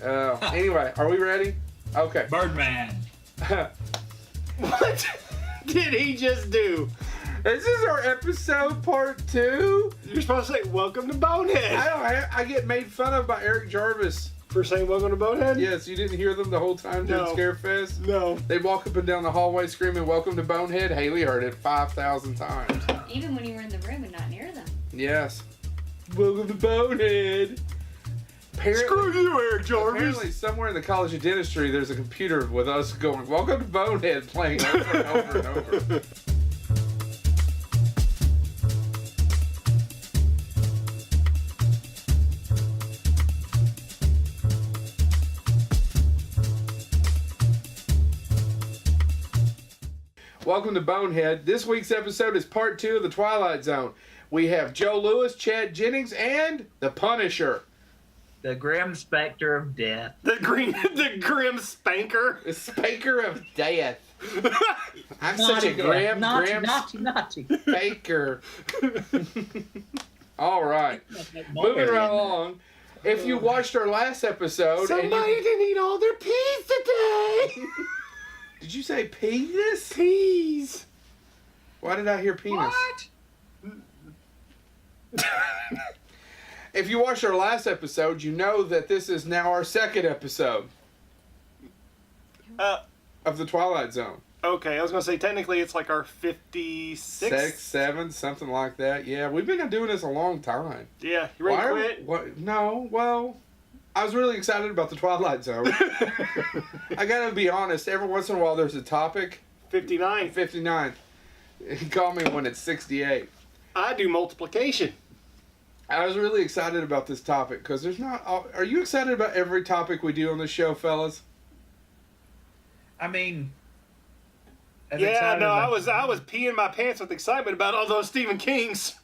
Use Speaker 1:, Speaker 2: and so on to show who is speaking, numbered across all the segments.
Speaker 1: Anyway, are we ready? Okay.
Speaker 2: Birdman.
Speaker 3: What did he just do?
Speaker 1: This is our episode part 2.
Speaker 3: You're supposed to say, welcome to Bonehead.
Speaker 1: I get made fun of by Eric Jarvis.
Speaker 3: For saying welcome to Bonehead?
Speaker 1: Yes, you didn't hear them the whole time during Scarefest?
Speaker 3: No.
Speaker 1: They walk up and down the hallway screaming, welcome to Bonehead. Haley heard it 5,000 times.
Speaker 4: Even when you were in the room and not near them.
Speaker 1: Yes. Welcome to Bonehead.
Speaker 3: Screw you, Eric Jarvis.
Speaker 1: Apparently, somewhere in the College of Dentistry, there's a computer with us going, welcome to Bonehead, playing over and over and over. Welcome to Bonehead. This week's episode is part 2 of the Twilight Zone. We have Joe Lewis, Chad Jennings, and the Punisher.
Speaker 2: The Grim Spanker of Death.
Speaker 3: The Grim Spanker.
Speaker 1: The Spanker of Death. I'm such a Grim
Speaker 2: Naughty.
Speaker 1: Spanker. All right. Moving right along. If you watched our last episode...
Speaker 3: Somebody didn't eat all their peas today.
Speaker 1: Did you say penis?
Speaker 3: Peas.
Speaker 1: Why did I hear penis?
Speaker 2: What?
Speaker 1: If you watched our last episode, you know that this is now our second episode of the Twilight Zone.
Speaker 3: Okay, I was going to say, technically it's like our 56th?
Speaker 1: 6, 7, something like that. Yeah, we've been doing this a long time.
Speaker 3: Yeah, you ready to quit?
Speaker 1: What? No, well, I was really excited about the Twilight Zone. I gotta be honest, every once in a while there's a topic.
Speaker 3: 59.
Speaker 1: 59. Call me when it's 68.
Speaker 3: I do multiplication.
Speaker 1: I was really excited about this topic because there's not... Are you excited about every topic we do on this show, fellas?
Speaker 2: I mean...
Speaker 3: Yeah, no, I was peeing my pants with excitement about all those Stephen Kings.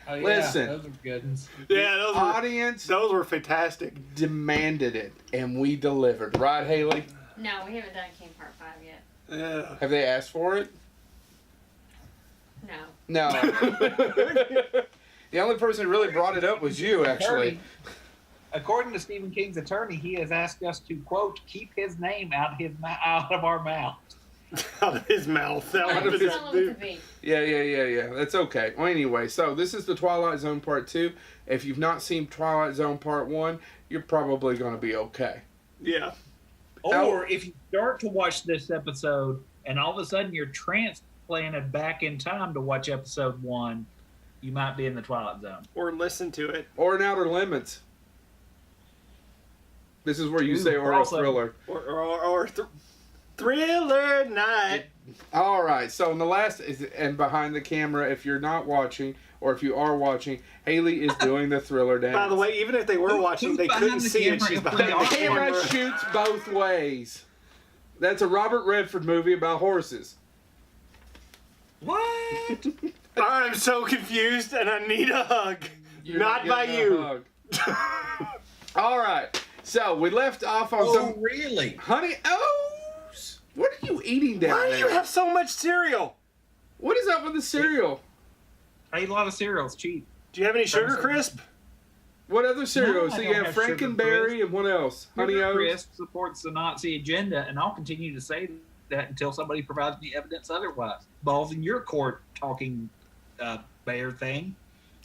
Speaker 2: Oh, yeah,
Speaker 1: Listen.
Speaker 2: those are good ones.
Speaker 3: Yeah, those were fantastic.
Speaker 1: Demanded it, and we delivered. Right, Haley?
Speaker 4: No, we haven't done King Part 5 yet.
Speaker 3: Yeah.
Speaker 1: Have they asked for it?
Speaker 4: No.
Speaker 1: No. The only person who really brought it up was you, actually.
Speaker 2: According to Stephen King's attorney, he has asked us to, quote, keep his name out of our mouth.
Speaker 3: Out of his mouth.
Speaker 1: Out of his
Speaker 4: mouth.
Speaker 1: Yeah. That's okay. Well, anyway, so this is the Twilight Zone Part 2. If you've not seen Twilight Zone Part 1, you're probably going to be okay.
Speaker 3: Yeah.
Speaker 2: Or if you start to watch this episode and all of a sudden you're transplanted back in time to watch episode 1, you might be in the Twilight Zone.
Speaker 3: Or listen to it.
Speaker 1: Or in Outer Limits. This is where you say oral thriller.
Speaker 3: Or Thriller Night.
Speaker 1: All right. So in the last, and behind the camera, if you're not watching, or if you are watching, Haley is doing the thriller dance.
Speaker 3: By the way, even if they were watching, they couldn't see it. She's behind
Speaker 1: the camera. Shoots both ways. That's a Robert Redford movie about horses.
Speaker 2: What?
Speaker 3: I'm so confused, and I need a hug. Not by you.
Speaker 1: All right. So we left off on
Speaker 2: Oh, really?
Speaker 1: Honey O's. What are you eating down there?
Speaker 3: Why do you have so much cereal?
Speaker 1: What is up with the cereal?
Speaker 2: I eat a lot of cereal. It's cheap.
Speaker 3: Do you have any Sugar Crisp?
Speaker 1: What other cereals?
Speaker 2: No,
Speaker 1: So
Speaker 2: I
Speaker 1: you
Speaker 2: don't
Speaker 1: have
Speaker 2: have Sugar
Speaker 1: Frankenberry
Speaker 2: Crisp.
Speaker 1: and what else? Honey
Speaker 2: Sugar
Speaker 1: O's.
Speaker 2: Crisp supports the Nazi agenda, and I'll continue to say that until somebody provides me evidence otherwise. Balls in your court, talking bear thing.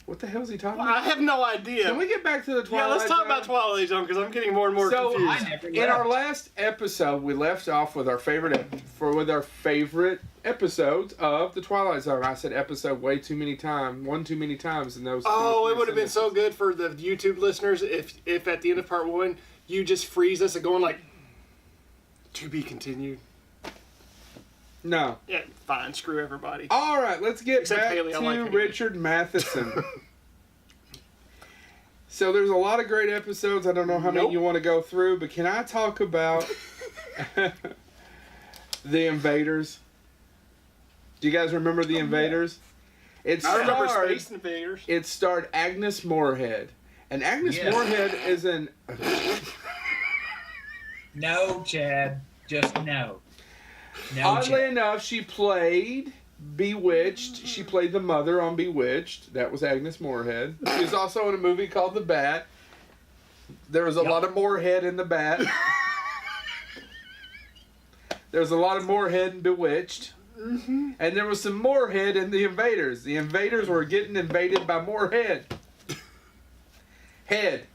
Speaker 1: What the hell is he talking
Speaker 3: I
Speaker 1: about?
Speaker 3: have no idea.
Speaker 1: Can we get back to the Twilight
Speaker 3: Yeah, let's talk
Speaker 1: Zone?
Speaker 3: about Twilight Zone because I'm getting more and more confused.
Speaker 2: I never
Speaker 1: In our
Speaker 2: left.
Speaker 1: last episode, we left off with our favorite episodes of the Twilight Zone. I said episode way too many times, one too many times in those.
Speaker 3: Oh, it would have been so good for the YouTube listeners if at the end of part 1 you just freeze us and going like, to be continued.
Speaker 1: No.
Speaker 3: Yeah, fine. Screw everybody.
Speaker 1: All right, let's get
Speaker 3: Except
Speaker 1: back
Speaker 3: Haley, I
Speaker 1: to
Speaker 3: like Haley.
Speaker 1: Richard Matheson. So there's a lot of great episodes. I don't know how many you want to go through, but can I talk about The Invaders? Do you guys remember The Invaders?
Speaker 3: I remember Space Invaders.
Speaker 1: It starred Agnes Moorehead. And Agnes Moorehead is an...
Speaker 2: No, Chad. Just no. No,
Speaker 1: Oddly
Speaker 2: Chad.
Speaker 1: enough, she played Bewitched. She played the mother on Bewitched. That was Agnes Moorehead. She was also in a movie called The Bat. There was a lot of Moorhead in the bat. There was a lot of Moorhead in Bewitched.
Speaker 3: Mm-hmm.
Speaker 1: And there was some Moorhead in the Invaders. The Invaders were getting invaded by Moorhead. Head.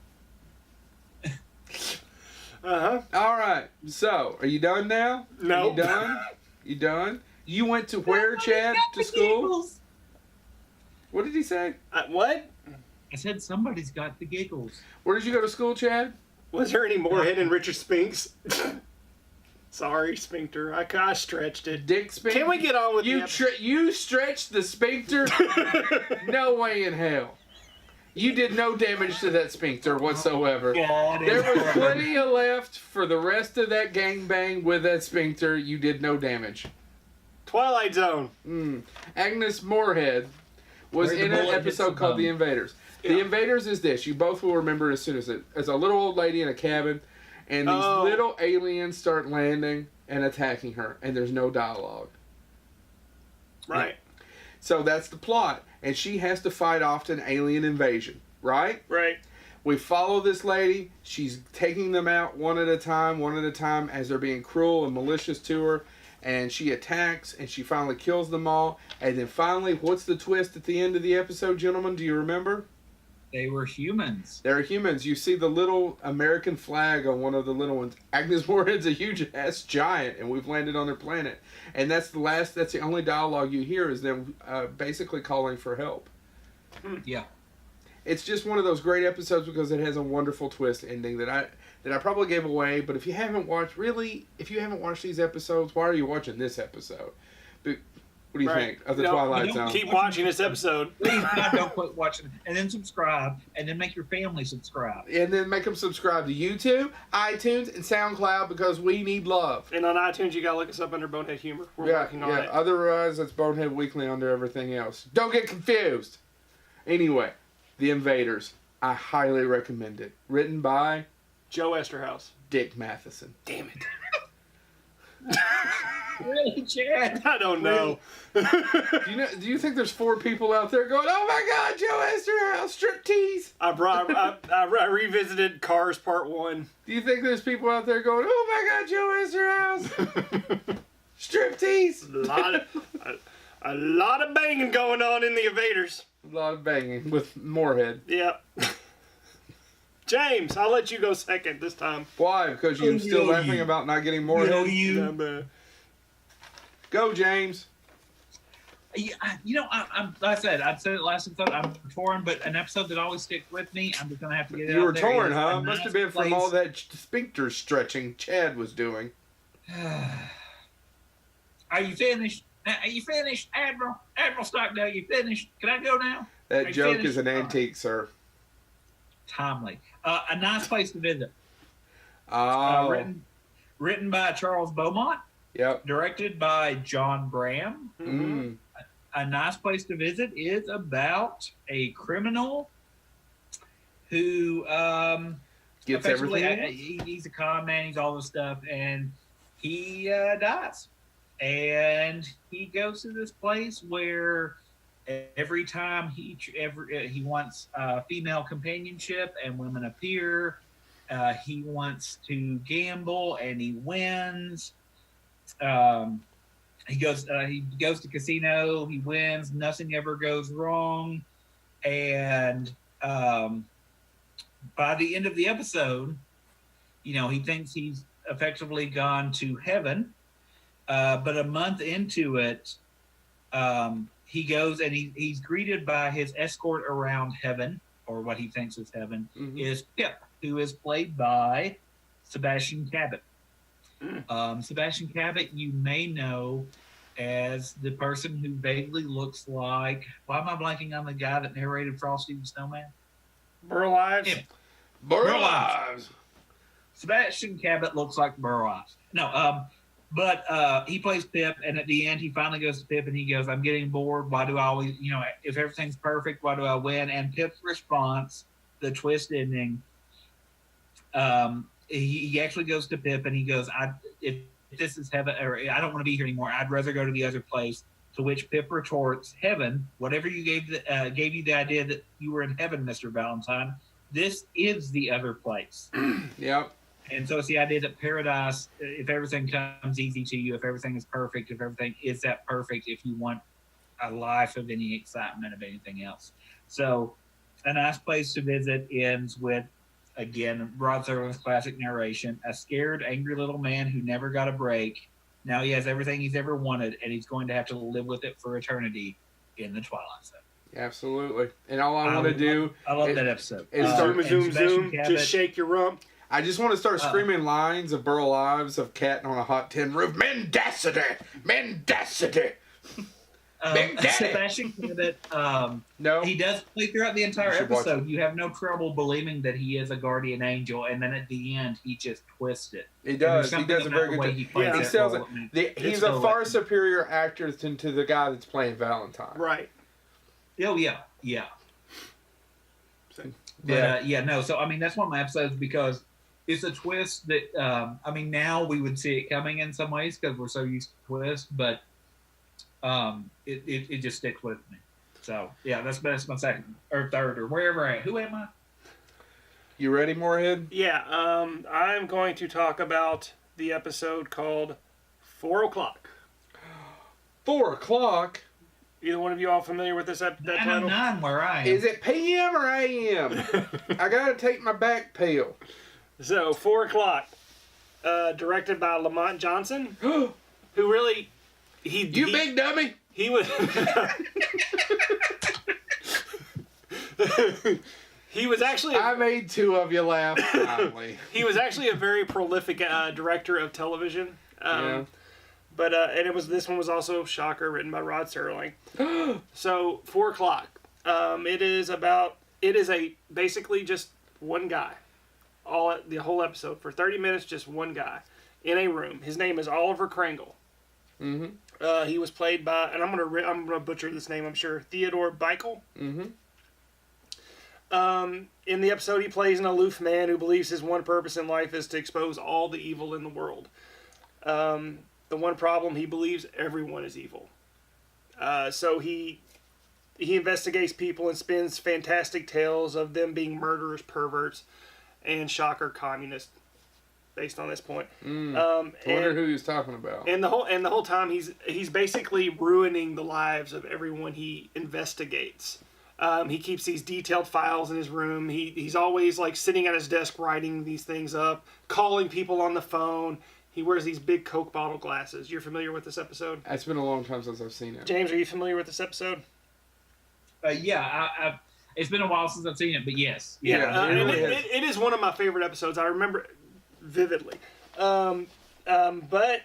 Speaker 3: Uh-huh.
Speaker 1: All right. So, are you done now?
Speaker 3: No.
Speaker 1: You done? You done? You went to where, Chad? To school? What did he say?
Speaker 3: What?
Speaker 2: I said somebody's got the giggles.
Speaker 1: Where did you go to school, Chad?
Speaker 3: Was there any Moorhead in Richard Spinks? Sorry, Sphincter. I stretched it.
Speaker 1: Dick Sphincter?
Speaker 3: Can we get on with
Speaker 1: you stretched the sphincter? No way in hell. You did no damage to that sphincter whatsoever. There was plenty of left for the rest of that gangbang with that sphincter. You did no damage.
Speaker 3: Twilight Zone.
Speaker 1: Agnes Moorhead was
Speaker 2: Where the
Speaker 1: in an
Speaker 2: bullet hits
Speaker 1: episode
Speaker 2: the
Speaker 1: called
Speaker 2: bone.
Speaker 1: The Invaders. The Invaders is this. You both will remember as soon as it. It's a little old lady in a cabin, and these little aliens start landing and attacking her, and there's no dialogue.
Speaker 3: Right.
Speaker 1: So that's the plot, and she has to fight off an alien invasion, right?
Speaker 3: Right.
Speaker 1: We follow this lady. She's taking them out one at a time, as they're being cruel and malicious to her. And she attacks, and she finally kills them all. And then finally, what's the twist at the end of the episode, gentlemen? Do you remember?
Speaker 2: They were humans.
Speaker 1: They're humans. You see the little American flag on one of the little ones. Agnes Moorehead's a huge-ass giant, and we've landed on their planet. And that's the only dialogue you hear is them basically calling for help.
Speaker 2: Yeah.
Speaker 1: It's just one of those great episodes because it has a wonderful twist ending that I probably gave away. But if you haven't watched these episodes, why are you watching this episode? But what do you think of the Twilight Zone?
Speaker 3: Keep watching this episode.
Speaker 2: Please God, don't quit watching. And then subscribe. And then make your family subscribe.
Speaker 1: And then make them subscribe to YouTube, iTunes, and SoundCloud because we need love.
Speaker 3: And on iTunes, you gotta look us up under Bonehead Humor. We're working on it.
Speaker 1: Otherwise, it's Bonehead Weekly under everything else. Don't get confused. Anyway, The Invaders. I highly recommend it. Written by
Speaker 3: Joe Esterhaus.
Speaker 1: Dick Matheson.
Speaker 3: Damn it.
Speaker 2: Really, Chad?
Speaker 3: I don't know.
Speaker 1: Do you think there's 4 people out there going, "Oh my God, Joe Esterhaus, striptease"?
Speaker 3: I revisited Cars Part 1.
Speaker 1: Do you think there's people out there going, "Oh my God, Joe Esterhaus, striptease"?
Speaker 3: A lot of banging going on in the Invaders.
Speaker 1: A lot of banging with Moorhead.
Speaker 3: Yeah. James, I'll let you go second this time.
Speaker 1: Why? Because you're still laughing about not getting Moorhead? Go, James.
Speaker 2: I'm like I said it last episode. I'm torn, but an episode that always sticks with me. I'm just gonna have to get it.
Speaker 1: You
Speaker 2: out
Speaker 1: were
Speaker 2: there,
Speaker 1: torn,
Speaker 2: is
Speaker 1: huh?
Speaker 2: A
Speaker 1: Must
Speaker 2: Nice
Speaker 1: have been from
Speaker 2: Place.
Speaker 1: all that sphincter stretching Chad was doing.
Speaker 2: Are you finished? Are you finished, Admiral? Admiral Stockdale, you finished? Can I go now?
Speaker 1: That
Speaker 2: Are you
Speaker 1: joke
Speaker 2: finished?
Speaker 1: is an antique, sir.
Speaker 2: Timely. A Nice Place to Visit.
Speaker 1: Oh,
Speaker 2: Written by Charles Beaumont.
Speaker 1: yep.
Speaker 2: Directed by John Graham.
Speaker 1: Mm.
Speaker 2: A Nice Place to Visit is about a criminal who
Speaker 1: Gets
Speaker 2: effectively,
Speaker 1: everything.
Speaker 2: he's a con man. He's all this stuff, and he dies. And he goes to this place where every time he wants female companionship, and women appear. He wants to gamble, and he wins. He goes to casino. He wins. Nothing ever goes wrong, and by the end of the episode, he thinks he's effectively gone to heaven. But a month into it, he goes and he's greeted by his escort around heaven, or what he thinks is heaven, is Pip, who is played by Sebastian Cabot. Sebastian Cabot, you may know as the person who vaguely looks like... Why am I blanking on the guy that narrated Frosty the Snowman?
Speaker 3: Burl Ives.
Speaker 2: Yeah.
Speaker 1: Burl Ives.
Speaker 2: Sebastian Cabot looks like Burl Ives. No, but he plays Pip, and at the end, he finally goes to Pip, and he goes, "I'm getting bored. Why do I always, if everything's perfect, why do I win?" And Pip's response, the twist ending, he actually goes to Pip, and he goes, if this is heaven, or I don't want to be here anymore. I'd rather go to the other place." To which Pip retorts, "Heaven, whatever you gave you the idea that you were in heaven, Mr. Valentine, this is the other place.
Speaker 1: Yep.
Speaker 2: And so it's the idea that paradise, if everything comes easy to you, if everything is perfect, if everything is that perfect, if you want a life of any excitement of anything else. So a nice place to visit ends with, again, Rod Serling's classic narration, a scared, angry little man who never got a break. Now he has everything he's ever wanted, and he's going to have to live with it for eternity in the Twilight Zone.
Speaker 1: Absolutely. And all I want to do...
Speaker 2: I love that episode.
Speaker 1: Is
Speaker 3: zoom, just shake your rump.
Speaker 1: I just want to start screaming lines of Burl Ives of Cat on a Hot Tin Roof. Mendacity! Mendacity!
Speaker 2: Sebastian Cabot,
Speaker 1: No.
Speaker 2: he does play throughout the entire
Speaker 1: You should watch
Speaker 2: episode. You have no trouble believing that he is a guardian angel, and then at the end, he just twists it.
Speaker 1: He does. He does a very good job.
Speaker 2: He
Speaker 1: sells it. He's a far
Speaker 2: so
Speaker 1: superior actor to the guy that's playing Valentine.
Speaker 3: Right.
Speaker 2: Oh, yeah. But, no. So, I mean, that's one of my episodes because it's a twist that, now we would see it coming in some ways because we're so used to twists, but it just sticks with me. So, yeah, that's my second or third or wherever I am. Who am I?
Speaker 1: You ready, Moorhead?
Speaker 3: Yeah, I'm going to talk about the episode called 4 O'Clock.
Speaker 1: 4 o'clock?
Speaker 3: Either one of you all familiar with that title?
Speaker 2: 909 where I am.
Speaker 1: Is it PM or AM? I gotta take my back pill.
Speaker 3: So, 4 O'Clock, directed by Lamont Johnson, who really...
Speaker 1: You big dummy!
Speaker 3: He was... He was actually...
Speaker 1: I made two of you laugh, finally.
Speaker 3: He was actually a very prolific director of television.
Speaker 1: Yeah.
Speaker 3: But this one was also, shocker, written by Rod Serling. So 4 O'Clock. It is basically just one guy. The whole episode for 30 minutes, just one guy in a room. His name is Oliver Kringle.
Speaker 1: Mm-hmm.
Speaker 3: He was played by, and I'm gonna butcher this name, I'm sure, Theodore Bickel.
Speaker 1: Mm-hmm.
Speaker 3: In the episode, he plays an aloof man who believes his one purpose in life is to expose all the evil in the world. The one problem, he believes everyone is evil. So he investigates people and spins fantastic tales of them being murderers, perverts, and shocker communists. Based on this point,
Speaker 1: I wonder who he was talking about.
Speaker 3: And the whole time, he's basically ruining the lives of everyone he investigates. He keeps these detailed files in his room. He's always like sitting at his desk writing these things up, calling people on the phone. He wears these big Coke bottle glasses. You're familiar with this episode?
Speaker 1: It's been a long time since I've seen it.
Speaker 3: James, are you familiar with this episode?
Speaker 2: Yeah, it's been a while since I've seen it, but yes.
Speaker 3: Yeah, it is one of my favorite episodes. I remember vividly. But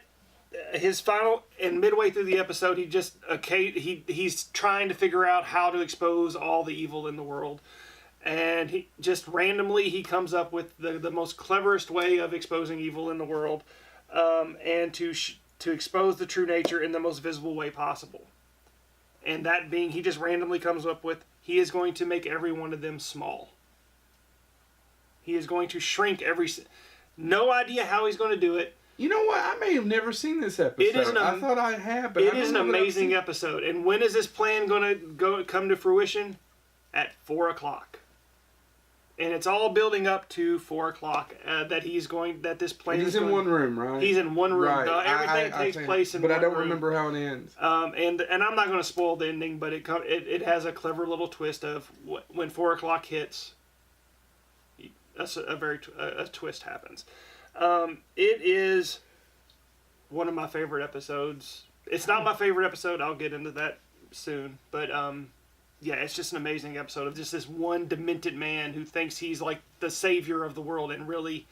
Speaker 3: his final and midway through the episode, he's trying to figure out how to expose all the evil in the world, and he just randomly comes up with the most cleverest way of exposing evil in the world, and to expose the true nature in the most visible way possible. And that being, he just randomly comes up with, he is going to make every one of them small. He is going to shrink no idea how he's going to do it.
Speaker 1: You know what? I may have never seen this episode. I thought I had, but
Speaker 3: it is an amazing episode. And when is this plan going to come to fruition? At 4 o'clock. And it's all building up to 4 o'clock. That this plan.
Speaker 1: He's in one room, right?
Speaker 3: He's in one room.
Speaker 1: Right.
Speaker 3: Everything takes place in one room.
Speaker 1: But I don't remember how it ends.
Speaker 3: And I'm not going to spoil the ending, but it has a clever little twist of when 4 o'clock hits. A twist happens. It is one of my favorite episodes. It's not my favorite episode. I'll get into that soon. But it's just an amazing episode of just this one demented man who thinks he's like the savior of the world, and really,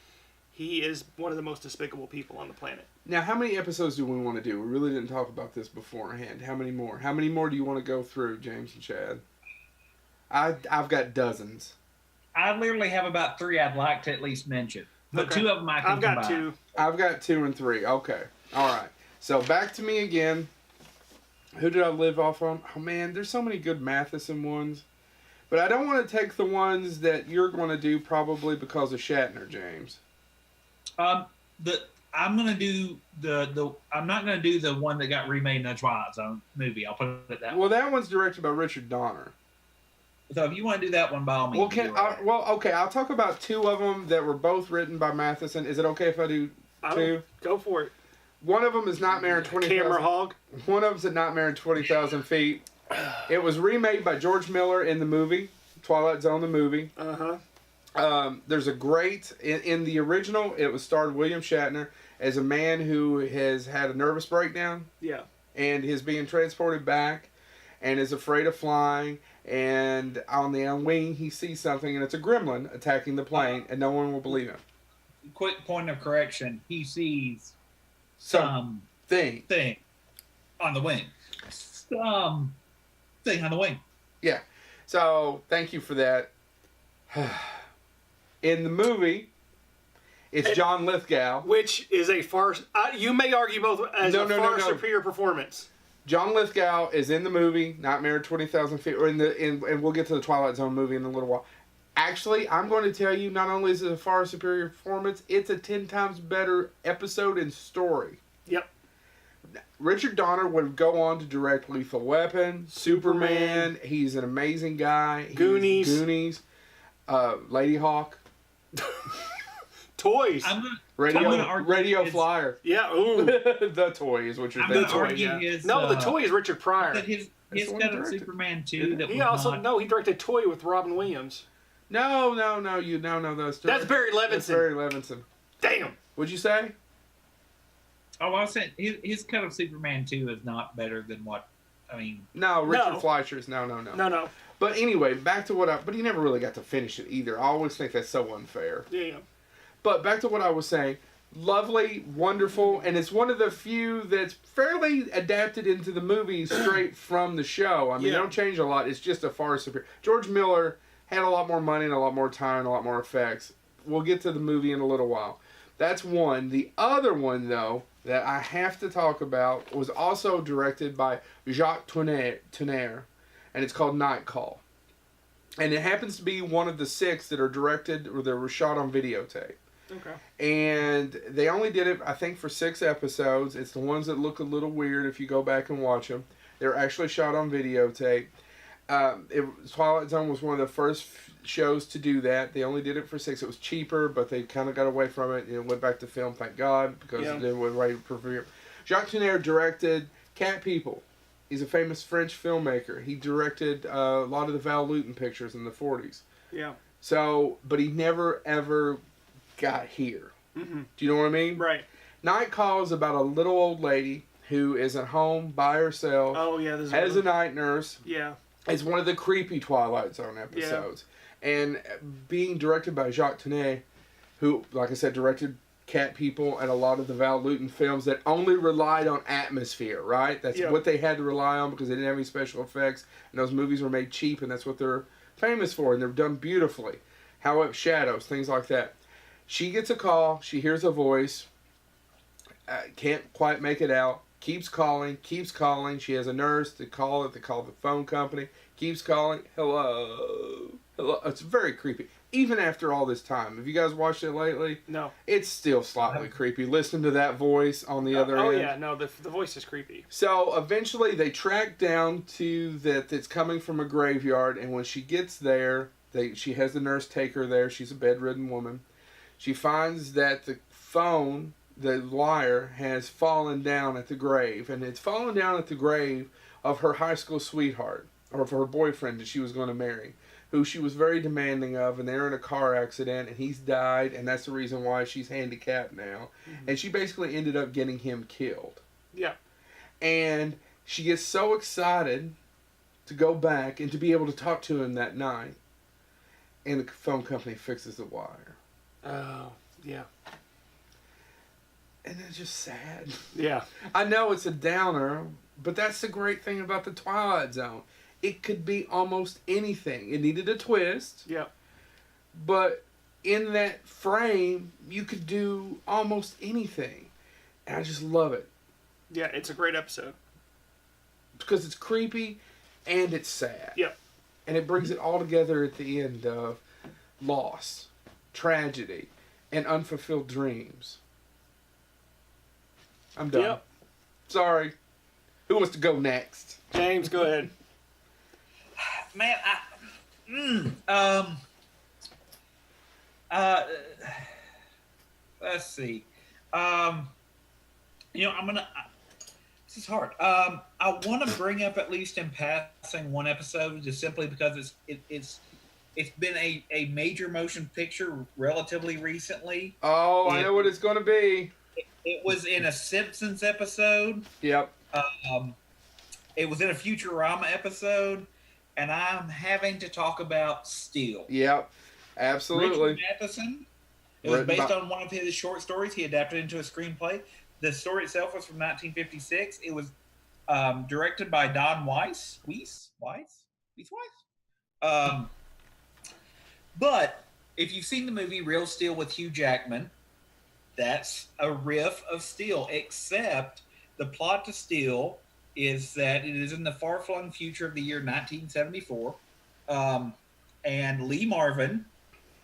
Speaker 3: he is one of the most despicable people on the planet.
Speaker 1: Now, how many episodes do we want to do? We really didn't talk about this beforehand. How many more? How many more do you want to go through, James and Chad? I've got dozens.
Speaker 2: I literally have about 3 I'd like to at least mention. But
Speaker 3: Okay.
Speaker 2: 2 of them I can combine.
Speaker 3: I've got
Speaker 1: 2 and 3. Okay. All right. So back to me again. Who did I live off on? Oh, man, there's so many good Matheson ones. But I don't want to take the ones that you're going to do probably because of Shatner, James.
Speaker 2: I'm going to do I'm not going to do the one that got remade in the Twilight Zone movie. I'll put it that way.
Speaker 1: Well, that one's directed by Richard Donner.
Speaker 2: So if you want to do that one, by all means.
Speaker 1: Okay. I'll talk about two of them that were both written by Matheson. Is it okay if I do two?
Speaker 3: Go for it.
Speaker 1: One of them is Nightmare in 20,000.
Speaker 3: Camera hog.
Speaker 1: One of them's a Nightmare in 20,000 Feet. It was remade by George Miller in the movie Twilight Zone, the movie. There's a great in the original. It was starred William Shatner as a man who has had a nervous breakdown.
Speaker 3: Yeah.
Speaker 1: And is being transported back, and is afraid of flying. And on the wing, he sees something, and it's a gremlin attacking the plane, and no one will believe him.
Speaker 2: Quick point of correction: he sees something on the wing. Something on the wing.
Speaker 1: Yeah. So thank you for that. In the movie, it's John Lithgow,
Speaker 3: which is a far. You may argue both as far superior performance.
Speaker 1: John Lithgow is in the movie Nightmare at 20,000 Feet, or and we'll get to the Twilight Zone movie in a little while. Actually, I'm going to tell you, not only is it a far superior performance, it's a 10 times better episode and story.
Speaker 3: Yep.
Speaker 1: Richard Donner would go on to direct Lethal Weapon, Superman. He's an amazing guy. Goonies. Lady Hawk.
Speaker 3: Toys.
Speaker 1: Radio Flyer.
Speaker 3: Yeah. Ooh.
Speaker 1: The toy is what you're thinking.
Speaker 3: The toy. Yeah. The toy is Richard Pryor.
Speaker 2: His kind of Superman 2. That
Speaker 3: he directed Toy with Robin Williams.
Speaker 1: No. That's
Speaker 3: Barry Levinson. Damn.
Speaker 1: What'd you say?
Speaker 2: Oh, I was saying his cut of Superman 2 is not better than what. I mean.
Speaker 1: No, Richard Fleischer's. No. But anyway, back to but he never really got to finish it either. I always think that's so unfair.
Speaker 3: Yeah.
Speaker 1: But back to what I was saying. Lovely, wonderful, and it's one of the few that's fairly adapted into the movie straight from the show. I mean, they don't change a lot. It's just a far superior. George Miller had a lot more money and a lot more time and a lot more effects. We'll get to the movie in a little while. That's one. The other one, though, that I have to talk about was also directed by Jacques Tourneur, and it's called Night Call. And it happens to be one of the 6 that are directed or that were shot on videotape.
Speaker 3: Okay.
Speaker 1: And they only did it, I think, for 6 episodes. It's the ones that look a little weird if you go back and watch them. They're actually shot on videotape. Twilight Zone was one of the first shows to do that. They only did it for 6. It was cheaper, but they kind of got away from it and went back to film, thank God, because they were ready for Jacques Tourneur directed Cat People. He's a famous French filmmaker. He directed a lot of the Val Lewton pictures in the 40s.
Speaker 3: Yeah.
Speaker 1: So, but he never, ever got here.
Speaker 3: Mm-hmm.
Speaker 1: Do you know what I mean?
Speaker 3: Right.
Speaker 1: Night Call is about a little old lady who is at home by herself.
Speaker 3: Oh, yeah.
Speaker 1: As a night nurse.
Speaker 3: Yeah.
Speaker 1: It's one of the creepy Twilight Zone episodes. Yeah. And being directed by Jacques Tourneur, who, like I said, directed Cat People and a lot of the Val Lewton films that only relied on atmosphere, right? That's what they had to rely on because they didn't have any special effects. And those movies were made cheap, and that's what they're famous for. And they're done beautifully. However, shadows, things like that. She gets a call. She hears a voice. Can't quite make it out. Keeps calling. She has a nurse to call it. They call the phone company. Keeps calling. Hello. It's very creepy. Even after all this time. Have you guys watched it lately?
Speaker 3: No.
Speaker 1: It's still slightly creepy. Listen to that voice on the other end. Oh,
Speaker 3: yeah. No, the voice is creepy.
Speaker 1: So, eventually, they track down to that it's coming from a graveyard. And when she gets there, she has the nurse take her there. She's a bedridden woman. She finds that the phone, the wire, has fallen down at the grave. And it's fallen down at the grave of her high school sweetheart. Or of her boyfriend that she was going to marry. Who she was very demanding of. And they're in a car accident. And he's died. And that's the reason why she's handicapped now. Mm-hmm. And she basically ended up getting him killed.
Speaker 3: Yeah.
Speaker 1: And she gets so excited to go back and to be able to talk to him that night. And the phone company fixes the wire.
Speaker 3: Oh, yeah.
Speaker 1: And it's just sad.
Speaker 3: Yeah.
Speaker 1: I know it's a downer, but that's the great thing about the Twilight Zone. It could be almost anything. It needed a twist.
Speaker 3: Yeah.
Speaker 1: But in that frame, you could do almost anything. And I just love it.
Speaker 3: Yeah, it's a great episode.
Speaker 1: Because it's creepy and it's sad.
Speaker 3: Yep.
Speaker 1: And it brings it all together at the end of loss, tragedy, and unfulfilled dreams. I'm done.
Speaker 3: Yep.
Speaker 1: Sorry. Who wants to go next?
Speaker 3: James, go ahead.
Speaker 2: Man, Let's see. I'm gonna. This is hard. I want to bring up at least in passing one episode, just simply because it's been a major motion picture relatively recently.
Speaker 1: Oh, I know what it's going to be.
Speaker 2: It was in a Simpsons episode.
Speaker 1: Yep.
Speaker 2: It was in a Futurama episode, and I'm having to talk about Steel.
Speaker 1: Yep. Absolutely.
Speaker 2: Richard Matheson. It was based on one of his short stories he adapted into a screenplay. The story itself was from 1956. It was directed by Don Weiss. But if you've seen the movie Real Steel with Hugh Jackman, that's a riff of Steel, except the plot to Steel is that it is in the far-flung future of the year 1974. And Lee Marvin...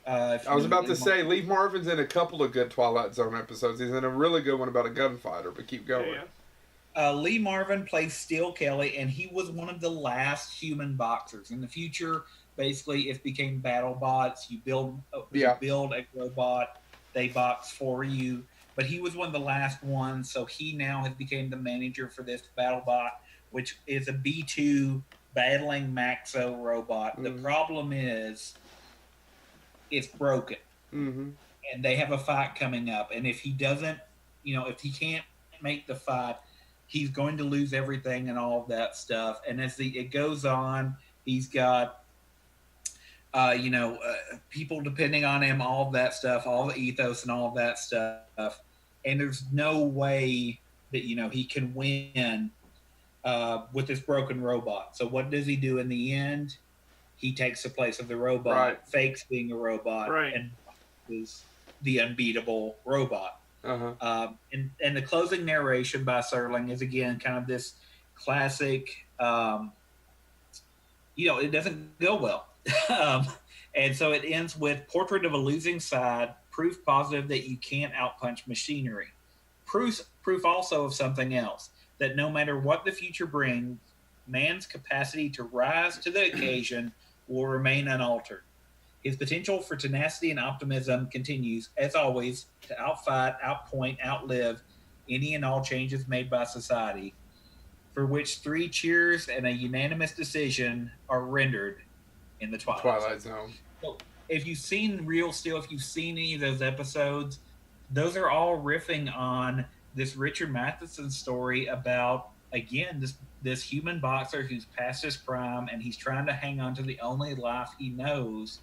Speaker 1: I was about to say, Lee Marvin's in a couple of good Twilight Zone episodes. He's in a really good one about a gunfighter, but keep going.
Speaker 3: Yeah.
Speaker 2: Lee Marvin plays Steel Kelly, and he was one of the last human boxers. In the future, basically, it became battle bots. You build a robot, they box for you. But he was one of the last ones, so he now has become the manager for this battle bot, which is a B2 battling Maxo robot. The problem is... it's broken, and they have a fight coming up. And if he doesn't, if he can't make the fight, he's going to lose everything and all of that stuff. And as it goes on, he's got, people depending on him, all of that stuff, all the ethos and all of that stuff. And there's no way that he can win with this broken robot. So what does he do in the end? He takes the place of the robot, fakes being a robot, and is the unbeatable robot. And the closing narration by Serling is, again, kind of this classic, it doesn't go well. And so it ends with portrait of a losing side, proof positive that you can't outpunch machinery. Proof also of something else, that no matter what the future brings, man's capacity to rise to the occasion will remain unaltered. His potential for tenacity and optimism continues, as always, to outfight, outpoint, outlive any and all changes made by society, for which 3 cheers and a unanimous decision are rendered in the Twilight
Speaker 1: Zone.
Speaker 2: So if you've seen Real Steel, if you've seen any of those episodes, those are all riffing on this Richard Matheson story about, again, this human boxer who's past his prime, and he's trying to hang on to the only life he knows,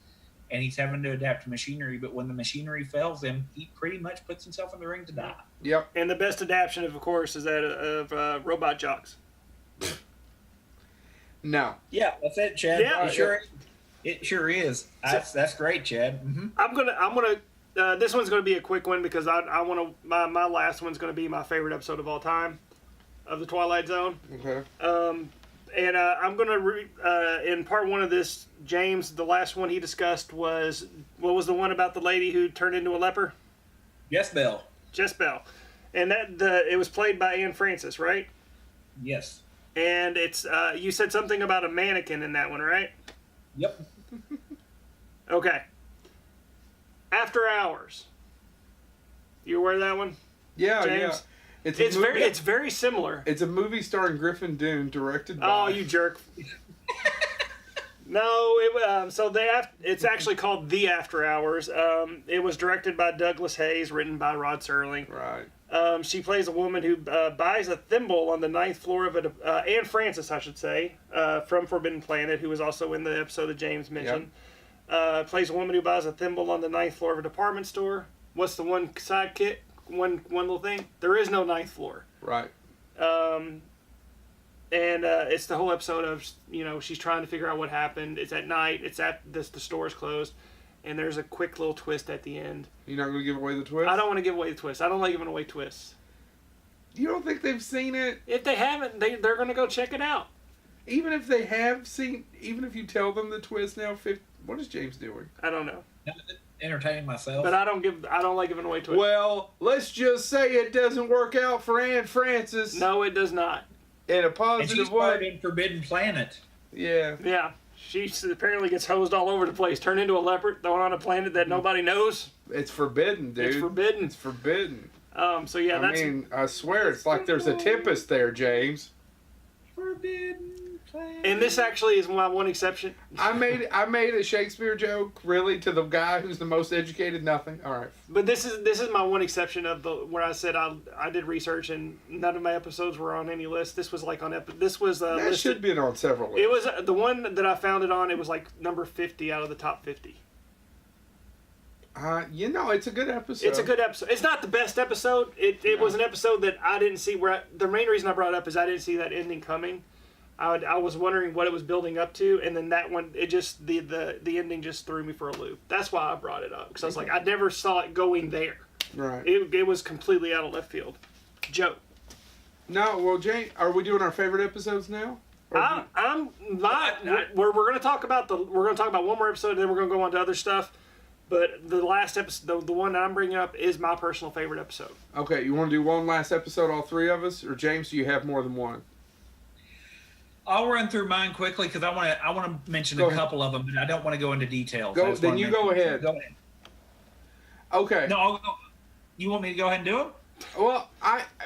Speaker 2: and he's having to adapt to machinery. But when the machinery fails him, he pretty much puts himself in the ring to die.
Speaker 1: Yep.
Speaker 3: And the best adaptation, of course, is that of Robot Jocks.
Speaker 1: No.
Speaker 2: Yeah, that's it, Chad.
Speaker 3: Yeah,
Speaker 2: it sure is. That's great, Chad. Mm-hmm.
Speaker 3: I'm gonna. This one's gonna be a quick one because I want to. My last one's gonna be my favorite episode of all time, of the Twilight Zone.
Speaker 1: Okay.
Speaker 3: And I'm going to, in part 1 of this, James, the last one he discussed was, what was the one about the lady who turned into a leper?
Speaker 2: Jess-Belle.
Speaker 3: Jess-Belle. And it was played by Anne Francis, right?
Speaker 2: Yes.
Speaker 3: And it's, you said something about a mannequin in that one, right?
Speaker 2: Yep.
Speaker 3: Okay. After Hours. You aware of that one?
Speaker 1: Yeah,
Speaker 3: James?
Speaker 1: yeah.
Speaker 3: It's very similar.
Speaker 1: It's a movie starring Griffin Dunne, directed by...
Speaker 3: Oh, you jerk. No, it's actually called The After Hours. It was directed by Douglas Hayes, written by Rod Serling.
Speaker 1: Right.
Speaker 3: She plays a woman who buys a thimble on the 9th floor of Anne Francis, I should say, from Forbidden Planet, who was also in the episode that James mentioned. Yep. Plays a woman who buys a thimble on the 9th floor of a department store. What's the one sidekick? One little thing. There is no 9th floor.
Speaker 1: Right.
Speaker 3: And it's the whole episode of, she's trying to figure out what happened. It's at night. The store's closed. And there's a quick little twist at the end.
Speaker 1: You're not going to give away the twist?
Speaker 3: I don't want to give away the twist. I don't like giving away twists.
Speaker 1: You don't think they've seen it?
Speaker 3: If they haven't, they're going to go check it out.
Speaker 1: Even if they have seen, even if you tell them the twist now, what is James doing?
Speaker 3: I don't know.
Speaker 2: Entertaining myself.
Speaker 3: But I don't like giving away twists.
Speaker 1: Well, let's just say it doesn't work out for Anne Francis.
Speaker 3: No, it does not.
Speaker 1: In a
Speaker 2: and
Speaker 1: positive
Speaker 2: she's
Speaker 1: way.
Speaker 2: part in Forbidden Planet.
Speaker 1: Yeah.
Speaker 3: Yeah. she apparently gets hosed all over the place, turned into a leopard, thrown on a planet that nobody knows.
Speaker 1: It's forbidden, dude.
Speaker 3: It's forbidden.
Speaker 1: It's forbidden.
Speaker 3: So yeah,
Speaker 1: I mean, I swear, it's like there's a tempest there, James.
Speaker 2: Forbidden planet.
Speaker 3: and this actually is my one exception.
Speaker 1: I made a Shakespeare joke, really, to the guy who's the most educated. Nothing. All right.
Speaker 3: But this is my one exception of the where I said I did research and none of my episodes were on any list. This was like on this was
Speaker 1: That
Speaker 3: listed.
Speaker 1: should have been on several lists.
Speaker 3: It was the one that I found it on. It was like number 50 out of the top 50.
Speaker 1: It's a good episode.
Speaker 3: It's a good episode. It's not the best episode. It was an episode that I didn't see. The main reason I brought it up is I didn't see that ending coming. I was wondering what it was building up to, and then that one, it just the ending just threw me for a loop. That's why I brought it up, because I was like, I never saw it going there.
Speaker 1: Right.
Speaker 3: It was completely out of left field. Joe.
Speaker 1: No, well, Jane, are we doing our favorite episodes now?
Speaker 3: I'm not. We're going to talk about one more episode, and then we're going to go on to other stuff. But the last episode, the one that I'm bringing up, is my personal favorite episode.
Speaker 1: Okay, you want to do one last episode, all three of us, or James, do you have more than one?
Speaker 2: I'll run through mine quickly because I want to mention a couple of them, but I don't want to go into details.
Speaker 1: Then you go ahead.
Speaker 2: Go ahead.
Speaker 1: Okay.
Speaker 2: No, I'll go. You want me to go ahead and do it?
Speaker 1: Well,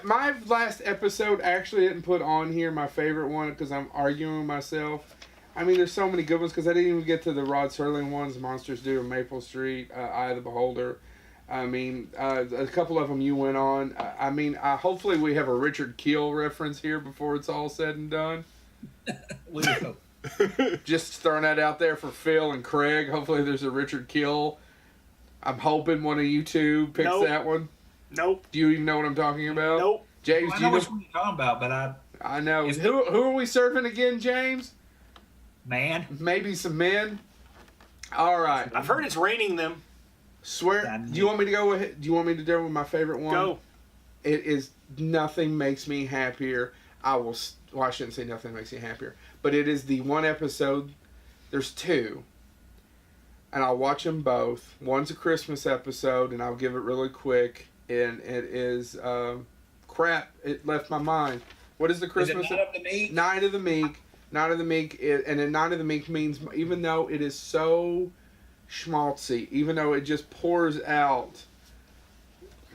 Speaker 1: my last episode actually didn't put on here my favorite one because I'm arguing with myself. I mean, there's so many good ones because I didn't even get to the Rod Serling ones, Monsters Do, Maple Street, Eye of the Beholder. I mean, a couple of them you went on. Hopefully we have a Richard Keel reference here before it's all said and done.
Speaker 2: We hope.
Speaker 1: Just throwing that out there for Phil and Craig. Hopefully there's a Richard Keel. I'm hoping one of you two picks that one.
Speaker 3: Nope.
Speaker 1: Do you even know what I'm talking about?
Speaker 3: Nope.
Speaker 1: James,
Speaker 2: I
Speaker 1: do
Speaker 2: know
Speaker 1: you know
Speaker 2: which one you're talking about, but
Speaker 1: I know. Who are we serving again, James?
Speaker 2: man.
Speaker 1: Maybe some men. All right.
Speaker 3: I've heard it's raining them.
Speaker 1: Swear. Do you want me to go ahead? Do you want me to do with my favorite one?
Speaker 3: Go.
Speaker 1: It is Nothing Makes Me Happier. Well, I shouldn't say Nothing Makes Me Happier, but it is the one episode. There's two, and I'll watch them both. One's a Christmas episode, and I'll give it really quick. And it is crap. It left my mind. What is the Christmas?
Speaker 2: Is it Night of the Meek?
Speaker 1: Night of the Meek. Night of the Meek. And then Night of the Meek means, even though it is so schmaltzy, even though it just pours out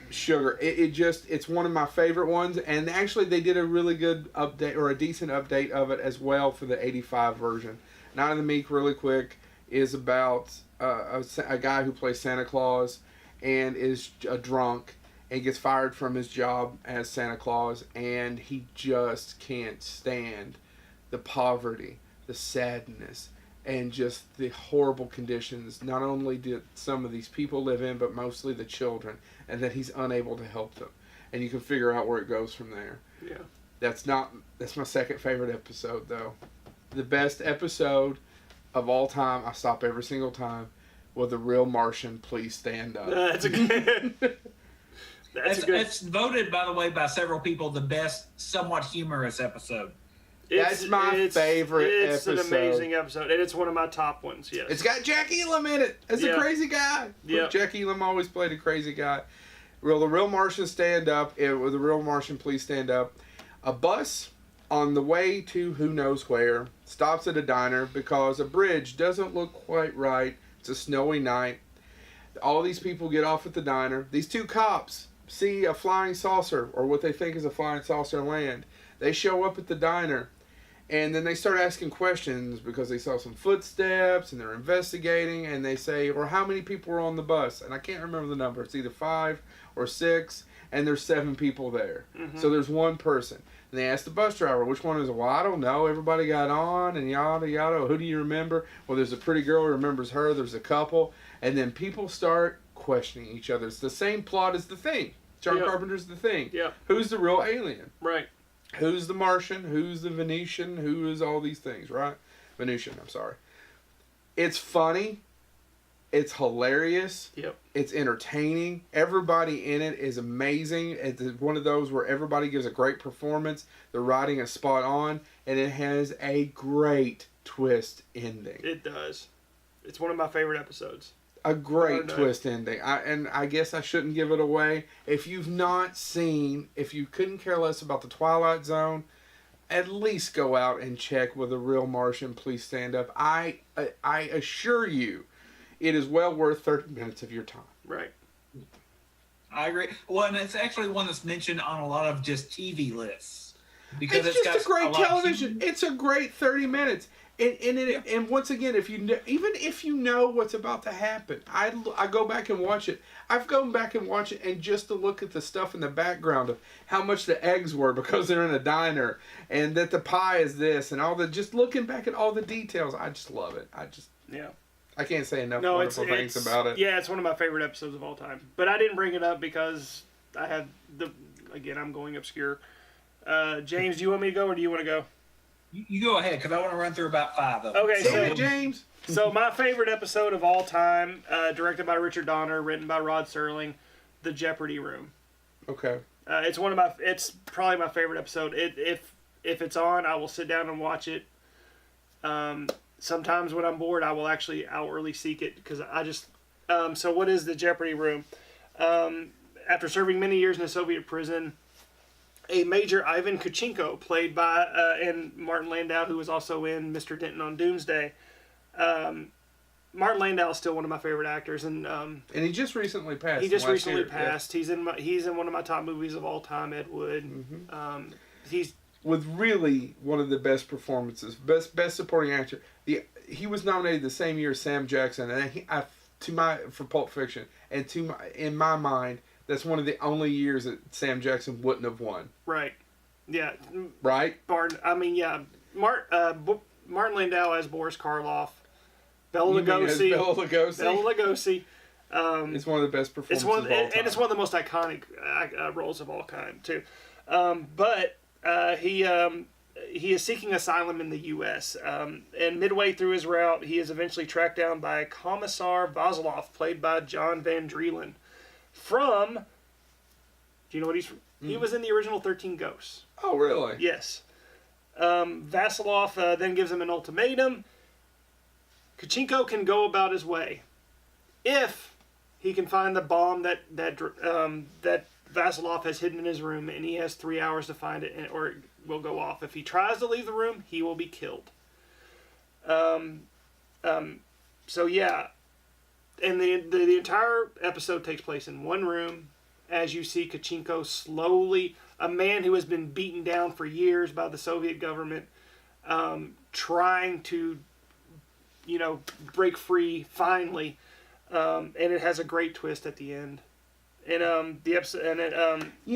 Speaker 1: sugar, it's one of my favorite ones. And actually they did a really good update, or a decent update of it as well, for the 85 version. Night of the Meek, really quick, is about a guy who plays Santa Claus and is a drunk and gets fired from his job as Santa Claus, and he just can't stand the poverty, the sadness, and just the horrible conditions not only did some of these people live in, but mostly the children, and that he's unable to help them. And you can figure out where it goes from there.
Speaker 3: Yeah.
Speaker 1: That's my second favorite episode, though. The best episode of all time, I stop every single time, with The Real Martian, Please Stand Up.
Speaker 3: That's a good.
Speaker 2: It's voted, by the way, by several people the best, somewhat humorous episode.
Speaker 1: That's my favorite episode.
Speaker 3: It's an amazing episode, and it's one of my top ones, yes.
Speaker 1: It's got Jack Elam in it as a crazy guy.
Speaker 3: Yeah.
Speaker 1: Jack Elam always played a crazy guy. The Real Martian Stand Up. The Real Martian Please Stand Up. A bus on the way to who knows where stops at a diner because a bridge doesn't look quite right. It's a snowy night. All these people get off at the diner. These two cops see a flying saucer, or what they think is a flying saucer, land. They show up at the diner, and then they start asking questions because they saw some footsteps, and they're investigating, and they say, well, how many people were on the bus? And I can't remember the number. It's either 5 or 6, and there's 7 people there. Mm-hmm. So there's one person. And they ask the bus driver, which one is it? Well, I don't know. Everybody got on, and yada, yada. Who do you remember? Well, there's a pretty girl who remembers her. There's a couple. And then people start questioning each other. It's the same plot as The Thing. John Carpenter's The Thing.
Speaker 3: Yeah.
Speaker 1: Who's the real alien?
Speaker 3: Right.
Speaker 1: Who's the Martian? Who's the Venetian? Who is all these things, right? Venusian, I'm sorry. It's funny. It's hilarious.
Speaker 3: Yep.
Speaker 1: It's entertaining. Everybody in it is amazing. It's one of those where everybody gives a great performance. The writing is spot on, and it has a great twist ending.
Speaker 3: It does. It's one of my favorite episodes.
Speaker 1: A great twist ending. I guess I shouldn't give it away. If you couldn't care less about the Twilight Zone, at least go out and check with a real Martian. Please stand up. I assure you, it is well worth 30 minutes of your time.
Speaker 3: Right.
Speaker 2: I agree. Well, and it's actually one that's mentioned on a lot of just TV lists because
Speaker 1: It's
Speaker 2: got
Speaker 1: just a great
Speaker 2: lot of
Speaker 1: television. It's a great 30 minutes. And once again, even if you know what's about to happen, I go back and watch it. I've gone back and watched it, and just to look at the stuff in the background of how much the eggs were because they're in a diner, and that the pie is this, and all the just looking back at all the details, I just love it. I can't say enough wonderful things about it.
Speaker 3: Yeah, it's one of my favorite episodes of all time. But I didn't bring it up because I had I'm going obscure. James, do you want me to go or do you want to go?
Speaker 2: You go ahead because I want to run through about 5 of them.
Speaker 3: Okay,
Speaker 1: So, James.
Speaker 3: So my favorite episode of all time, directed by Richard Donner, written by Rod Serling, The Jeopardy Room.
Speaker 1: Okay.
Speaker 3: It's probably my favorite episode. If it's on, I will sit down and watch it. Sometimes when I'm bored, I will actually outwardly seek it because I just. So what is The Jeopardy Room? After serving many years in a Soviet prison, a Major Ivan Kuchenko, played by and Martin Landau, who was also in Mr. Denton on Doomsday. Martin Landau is still one of my favorite actors, and
Speaker 1: he just recently passed.
Speaker 3: He just recently
Speaker 1: year.
Speaker 3: passed. Yeah. He's in one of my top movies of all time, Ed Wood.
Speaker 1: Mm-hmm.
Speaker 3: He's
Speaker 1: with really one of the best performances, best supporting actor. He was nominated the same year as Sam Jackson, and for Pulp Fiction, and in my mind, that's one of the only years that Sam Jackson wouldn't have won. Right.
Speaker 3: Yeah.
Speaker 1: Right.
Speaker 3: Martin Landau as Boris Karloff. Bela Lugosi.
Speaker 1: It's one of the best performances of all time.
Speaker 3: And it's one of the most iconic roles of all time, too. But he is seeking asylum in the U.S. And midway through his route, he is eventually tracked down by Commissar Vasilov, played by John Van Drielen. Do you know what he's from? He was in the original 13 Ghosts.
Speaker 1: Oh, really?
Speaker 3: Yes. Vasilov then gives him an ultimatum. Kuchenko can go about his way if he can find the bomb that Vasilov has hidden in his room, and he has 3 hours to find it, or it will go off. If he tries to leave the room, he will be killed. So yeah, and the entire episode takes place in one room, as you see Kuchenko slowly, a man who has been beaten down for years by the Soviet government, trying to, break free finally, and it has a great twist at the end. And the episode, and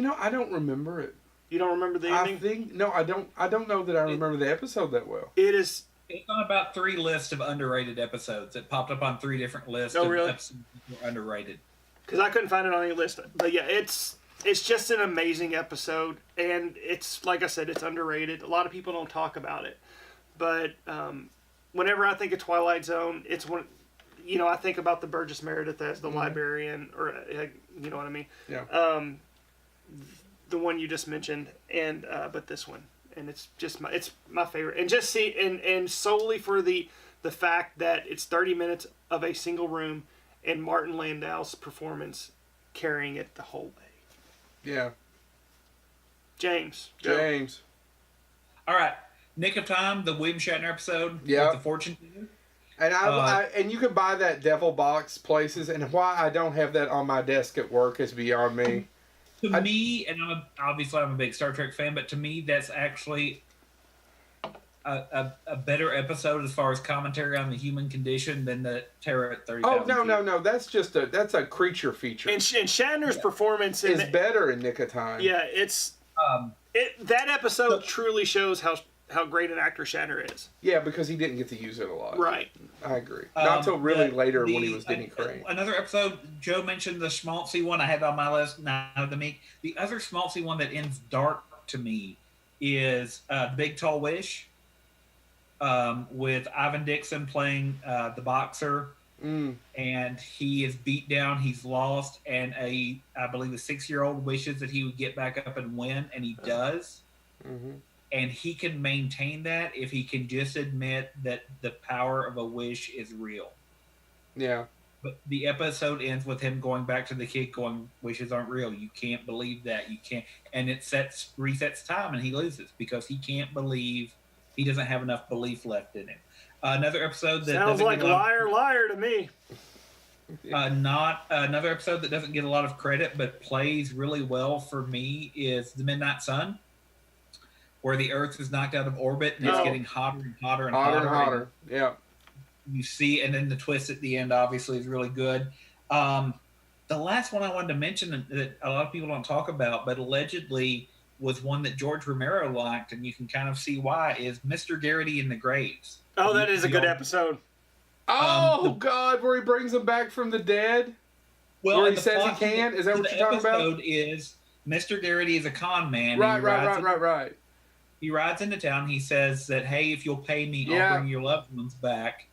Speaker 1: I don't remember it.
Speaker 3: You don't remember the ending?
Speaker 1: I don't. I don't know that I remember the episode that well.
Speaker 3: It's
Speaker 2: on about 3 lists of underrated episodes. It popped up on 3 different lists
Speaker 3: of
Speaker 2: episodes that were underrated.
Speaker 3: Because I couldn't find it on any list. But yeah, it's just an amazing episode, and it's, like I said, it's underrated. A lot of people don't talk about it. But whenever I think of Twilight Zone, it's one, I think about the Burgess Meredith as the librarian, or you know what I mean?
Speaker 1: Yeah.
Speaker 3: The one you just mentioned, and but this one, and it's my favorite, and just and solely for the fact that it's 30 minutes of a single room, and Martin Landau's performance carrying it the whole way.
Speaker 1: Yeah.
Speaker 3: James.
Speaker 2: All right. Nick of Time, the William Shatner episode.
Speaker 1: Yeah.
Speaker 2: With the fortune teller.
Speaker 1: And and you can buy that Devil Box places, and why I don't have that on my desk at work is beyond me.
Speaker 2: To me, and I'm a big Star Trek fan, but to me that's actually a better episode as far as commentary on the human condition than the Terror at 30,000
Speaker 1: Oh, no. That's a creature feature.
Speaker 3: And Shatner's performance
Speaker 1: is better in Nick of Time.
Speaker 3: Yeah, that episode truly shows how great an actor Shatner is.
Speaker 1: Yeah, because he didn't get to use it a lot.
Speaker 3: Right.
Speaker 1: I agree. Not until really later when he was Denny Crane.
Speaker 2: Another episode, Joe mentioned the schmaltzy one I had on my list. Now the meek. The other schmaltzy one that ends dark to me is Big Tall Wish, with Ivan Dixon playing the boxer. And he is beat down, he's lost, and I believe a 6-year-old wishes that he would get back up and win, and he does. Mm-hmm. And he can maintain that if he can just admit that the power of a wish is real.
Speaker 1: Yeah.
Speaker 2: But the episode ends with him going back to the kid, going, "Wishes aren't real. You can't believe that. You can't." And it resets time, and he loses because he can't believe he doesn't have enough belief left in him. Another episode that
Speaker 3: sounds like liar, liar to me.
Speaker 2: Not another episode that doesn't get a lot of credit, but plays really well for me is The Midnight Sun, where the Earth is knocked out of orbit and it's getting hotter and hotter and hotter.
Speaker 1: Hotter and hotter. Yeah.
Speaker 2: You see, and then the twist at the end obviously is really good. The last one I wanted to mention that a lot of people don't talk about, but allegedly was one that George Romero liked, and you can kind of see why, is Mr. Garrity in the Graves.
Speaker 3: Oh, that is a good episode.
Speaker 1: Oh, God, where he brings them back from the dead?
Speaker 2: Well,
Speaker 1: where he says he can? Is that what you're talking about?
Speaker 2: The episode is Mr. Garrity is a con man.
Speaker 1: Right.
Speaker 2: He rides into town. He says that, hey, if you'll pay me, I'll bring your loved ones back.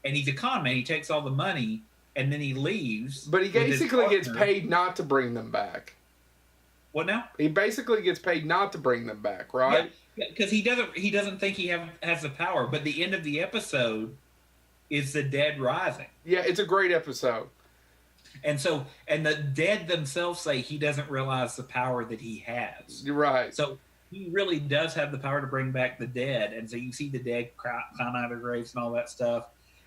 Speaker 2: And he's a con man. He takes all the money, and then he leaves.
Speaker 1: But he basically gets paid not to bring them back.
Speaker 2: What now?
Speaker 1: He basically gets paid not to bring them back, right?
Speaker 2: Yeah, because he doesn't think he has the power. But the end of the episode is the dead rising.
Speaker 1: Yeah, it's a great episode.
Speaker 2: And the dead themselves say he doesn't realize the power that he has.
Speaker 1: You're right.
Speaker 2: So he really does have the power to bring back the dead. And so you see the dead climb out of their graves and all that stuff.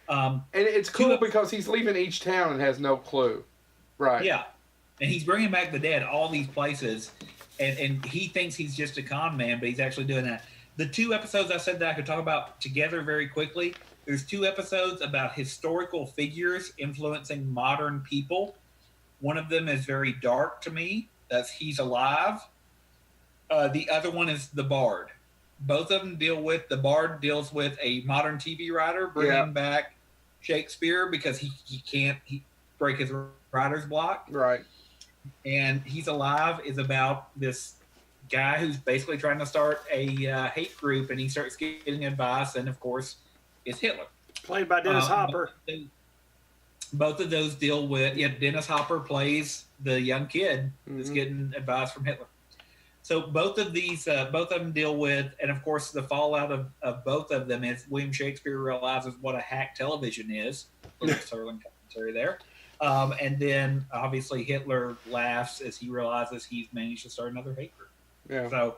Speaker 1: And it's cool because he's leaving each town and has no clue. Right.
Speaker 2: Yeah. And he's bringing back the dead, all these places. And he thinks he's just a con man, but he's actually doing that. The 2 episodes I said that I could talk about together very quickly, there's 2 episodes about historical figures influencing modern people. One of them is very dark to me. That's He's Alive. The other one is The Bard. Both of them the Bard deals with a modern TV writer bringing back Shakespeare because he can't break his writer's block.
Speaker 1: Right.
Speaker 2: And He's Alive is about this guy who's basically trying to start a hate group, and he starts getting advice, and of course, it's Hitler.
Speaker 3: Played by Dennis Hopper.
Speaker 2: Both of those deal with Dennis Hopper plays the young kid that's getting advice from Hitler. So both of them deal with, and of course the fallout of both of them is William Shakespeare realizes what a hack television is. A little Sterling commentary there. And then obviously Hitler laughs as he realizes he's managed to start another hate group.
Speaker 1: Yeah.
Speaker 2: So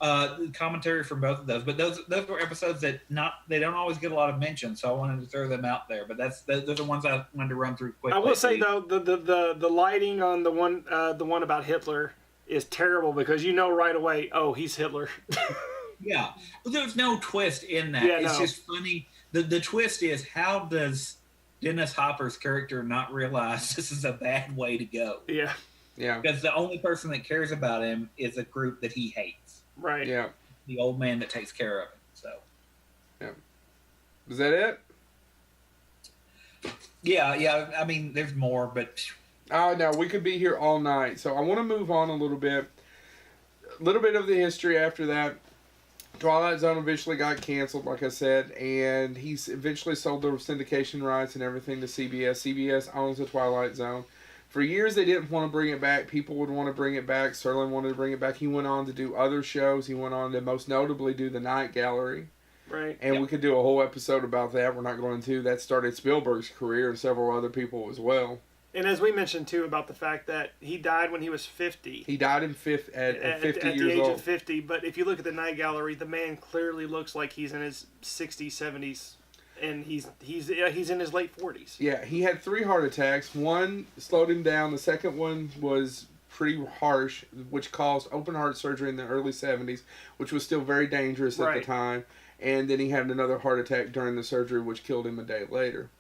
Speaker 2: the commentary from both of those, but those were episodes that they don't always get a lot of mention. So I wanted to throw them out there. But those are the ones I wanted to run through quickly.
Speaker 3: I will say though, the lighting on the one about Hitler is terrible because you know right away, oh, he's Hitler.
Speaker 2: Yeah, but there's no twist in that. It's just funny. The twist is, how does Dennis Hopper's character not realize this is a bad way to go?
Speaker 3: Yeah.
Speaker 1: Yeah.
Speaker 2: Because the only person that cares about him is a group that he hates.
Speaker 3: Right.
Speaker 1: Yeah.
Speaker 2: The old man that takes care of him. So.
Speaker 1: Yeah. Is that it?
Speaker 2: Yeah. I mean, there's more, but.
Speaker 1: Oh, no, we could be here all night. So I want to move on a little bit. A little bit of the history after that. Twilight Zone eventually got canceled, like I said, and he's eventually sold the syndication rights and everything to CBS. CBS owns the Twilight Zone. For years, they didn't want to bring it back. People would want to bring it back. Sterling wanted to bring it back. He went on to do other shows. He went on to most notably do The Night Gallery.
Speaker 3: Right.
Speaker 1: And we could do a whole episode about that. We're not going to. That started Spielberg's career and several other people as well.
Speaker 3: And as we mentioned, too, about the fact that he died when he was 50.
Speaker 1: He died at 50
Speaker 3: at
Speaker 1: years old.
Speaker 3: At the age of 50. But if you look at the Night Gallery, the man clearly looks like he's in his 60s, 70s. And he's in his late 40s.
Speaker 1: Yeah, he had 3 heart attacks. One slowed him down. The second one was pretty harsh, which caused open heart surgery in the early 70s, which was still very dangerous at the time. And then he had another heart attack during the surgery, which killed him a day later.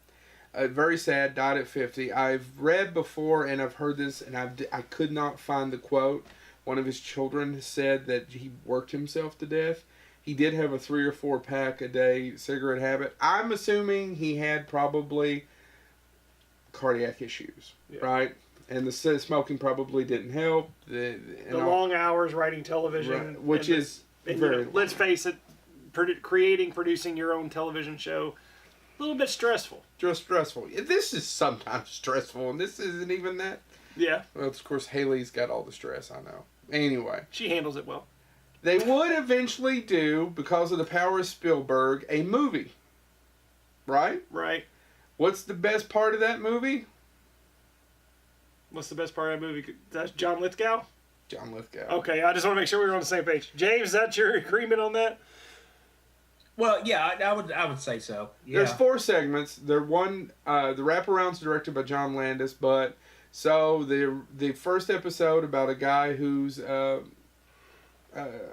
Speaker 1: Very sad, died at 50. I've read before and I've heard this, and I could not find the quote. One of his children said that he worked himself to death. He did have a 3 or 4 pack a day cigarette habit. I'm assuming he had probably cardiac issues, right? And the smoking probably didn't help. The
Speaker 3: long hours writing television,
Speaker 1: right, which is very.
Speaker 3: Let's face it, producing your own television show, a little bit stressful.
Speaker 1: Just stressful. This is sometimes stressful, and this isn't even that.
Speaker 3: Yeah.
Speaker 1: Well, of course, Haley's got all the stress, I know. Anyway.
Speaker 3: She handles it well.
Speaker 1: They would eventually do, because of the power of Spielberg, a movie. Right?
Speaker 3: Right.
Speaker 1: What's the best part of that movie?
Speaker 3: What's the best part of that movie? That's John Lithgow?
Speaker 1: John Lithgow.
Speaker 3: Okay, I just want to make sure we're on the same page. James, is that your agreement on that?
Speaker 2: Well, yeah, I would say so. Yeah.
Speaker 1: There's 4 segments. The wraparound's directed by John Landis, but so the first episode about a guy who's a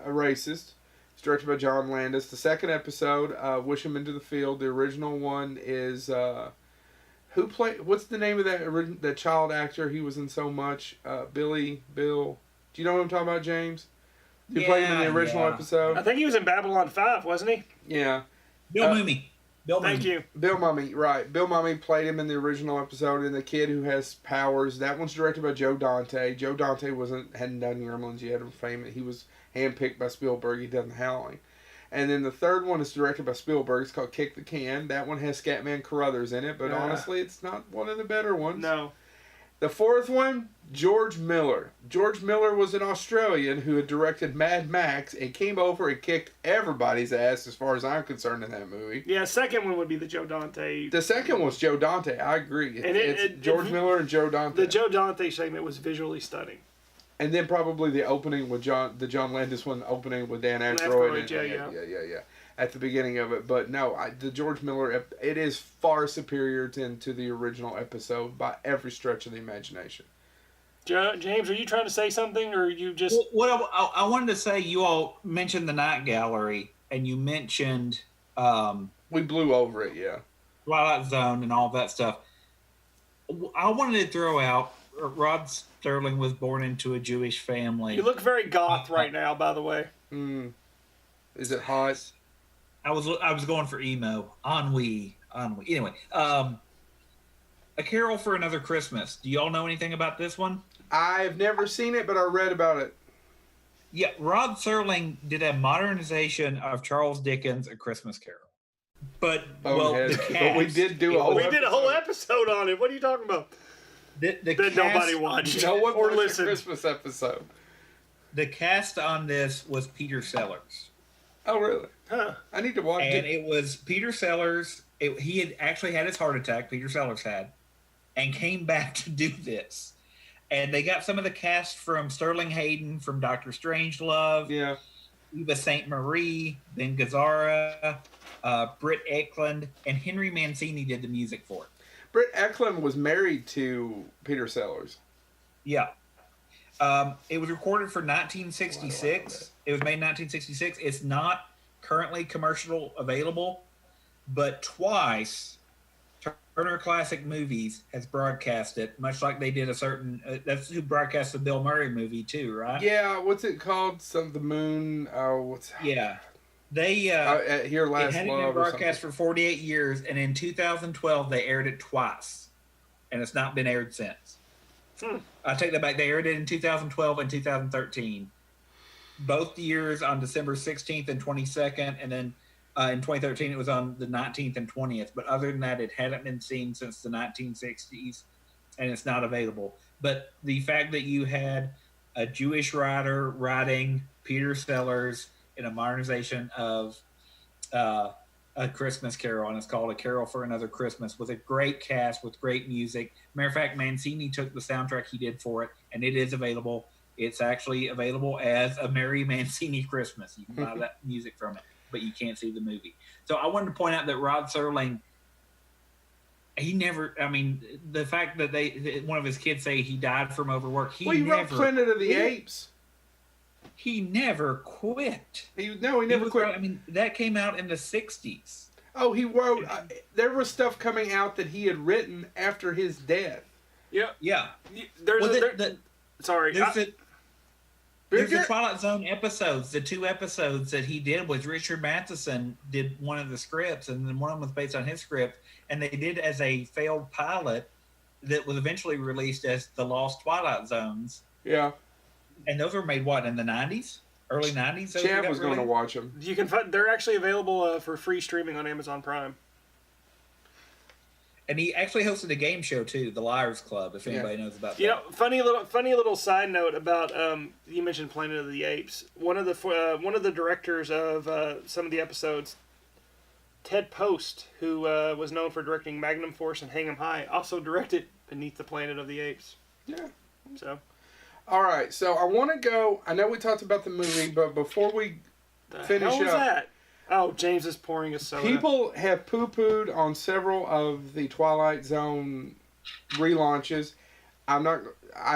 Speaker 1: racist. It's directed by John Landis. The second episode, Wish Him Into the Field. The original one is what's the name of that child actor? He was in so much. Bill. Do you know what I'm talking about, James? Who played him in the original episode?
Speaker 3: I think he was in Babylon 5, wasn't he?
Speaker 1: Yeah.
Speaker 2: Bill Mumy.
Speaker 3: Thank you.
Speaker 1: Bill Mumy, right. Bill Mumy played him in the original episode, and the kid who has powers. That one's directed by Joe Dante. Joe Dante hadn't done Gremlins yet or famous. He was handpicked by Spielberg. He done The Howling. And then the third one is directed by Spielberg. It's called Kick the Can. That one has Scatman Carruthers in it, but honestly, it's not one of the better ones.
Speaker 3: No.
Speaker 1: The fourth one, George Miller. George Miller was an Australian who had directed Mad Max and came over and kicked everybody's ass as far as I'm concerned in that movie.
Speaker 3: Yeah, second one would be the Joe Dante.
Speaker 1: The second was Joe Dante. I agree. It's George Miller and Joe Dante.
Speaker 3: The Joe Dante segment was visually stunning.
Speaker 1: And then probably the opening with the John Landis one opening with Dan Aykroyd. Yeah. At the beginning of it. But no, the George Miller, it is far superior to the original episode by every stretch of the imagination.
Speaker 3: James, are you trying to say something, or are you just...
Speaker 2: What I wanted to say, you all mentioned the Night Gallery, and you mentioned...
Speaker 1: we blew over it, yeah.
Speaker 2: Twilight Zone and all that stuff. I wanted to throw out, Rod Serling was born into a Jewish family.
Speaker 3: You look very goth right now, by the way.
Speaker 1: Is it hot?
Speaker 2: I was going for emo. Ennui. Anyway, A Carol for Another Christmas. Do y'all know anything about this one?
Speaker 1: I've never seen it, but I read about it.
Speaker 2: Yeah, Rod Serling did a modernization of Charles Dickens' A Christmas Carol. But
Speaker 1: Bonehead.
Speaker 2: the cast,
Speaker 1: but we did do a whole
Speaker 3: episode on it. What are you talking about?
Speaker 2: The
Speaker 3: that nobody watched.
Speaker 1: No one
Speaker 3: or
Speaker 1: watched
Speaker 3: listened.
Speaker 1: the Christmas episode.
Speaker 2: The cast on this was Peter Sellers.
Speaker 1: Oh, really?
Speaker 3: Huh.
Speaker 1: I need to watch it.
Speaker 2: And it was Peter Sellers. He had actually had his heart attack, Peter Sellers had, and came back to do this. And they got some of the cast from Sterling Hayden from Doctor Strangelove.
Speaker 1: Yeah.
Speaker 2: Eva St. Marie, Ben Gazzara, Britt Eklund, and Henry Mancini did the music for it.
Speaker 1: Britt Eklund was married to Peter Sellers.
Speaker 2: Yeah. It was recorded for 1966. It was made in 1966. It's not currently commercial available, but twice Turner Classic Movies has broadcast it, much like they did a certain... that's who broadcast the Bill Murray movie, too, right?
Speaker 1: Yeah, what's it called? The Moon... Oh, what's...
Speaker 2: Yeah. They...
Speaker 1: Here Last
Speaker 2: it hadn't
Speaker 1: Love
Speaker 2: been broadcast for 48 years, and in 2012, they aired it twice. And it's not been aired since. I take that back. They aired it in 2012 and 2013. Both years on December 16th and 22nd, and then in 2013 it was on the 19th and 20th. But other than that, it hadn't been seen since the 1960s, and it's not available. But the fact that you had a Jewish writer writing Peter Sellers in a modernization of A Christmas Carol, and it's called A Carol for Another Christmas, with a great cast, with great music. Matter of fact, Mancini took the soundtrack he did for it, and it is available. It's actually available as A Merry Mancini Christmas. You can buy that music from it, but you can't see the movie. So I wanted to point out that Rod Serling, he never, I mean, the fact that one of his kids say he died from overwork, he
Speaker 1: wrote Planet of the Apes.
Speaker 2: He never quit.
Speaker 1: He never quit.
Speaker 2: I mean, that came out in the 60s.
Speaker 1: Oh, he wrote... there was stuff coming out that he had written after his death.
Speaker 3: Yeah.
Speaker 2: Yeah.
Speaker 3: Sorry.
Speaker 2: There's the Twilight Zone episodes. The 2 episodes that he did was Richard Matheson did one of the scripts, and then one of them was based on his script, and they did as a failed pilot that was eventually released as The Lost Twilight Zones.
Speaker 1: Yeah.
Speaker 2: And those were made, what, in the 90s? Early 90s?
Speaker 1: Chad was going to watch them.
Speaker 3: You can find, they're actually available for free streaming on Amazon Prime.
Speaker 2: And he actually hosted a game show too, the Liars Club, if anybody knows about that.
Speaker 3: You know, funny little side note about you mentioned Planet of the Apes. One of the directors of some of the episodes, Ted Post, who was known for directing Magnum Force and Hang 'em High, also directed Beneath the Planet of the Apes.
Speaker 1: Yeah.
Speaker 3: So,
Speaker 1: All right. So I want to go. I know we talked about the movie, but before we
Speaker 3: the
Speaker 1: finish
Speaker 3: hell was
Speaker 1: up,
Speaker 3: that? Oh, James is pouring a soda.
Speaker 1: people have poo-pooed on several of the Twilight Zone relaunches. I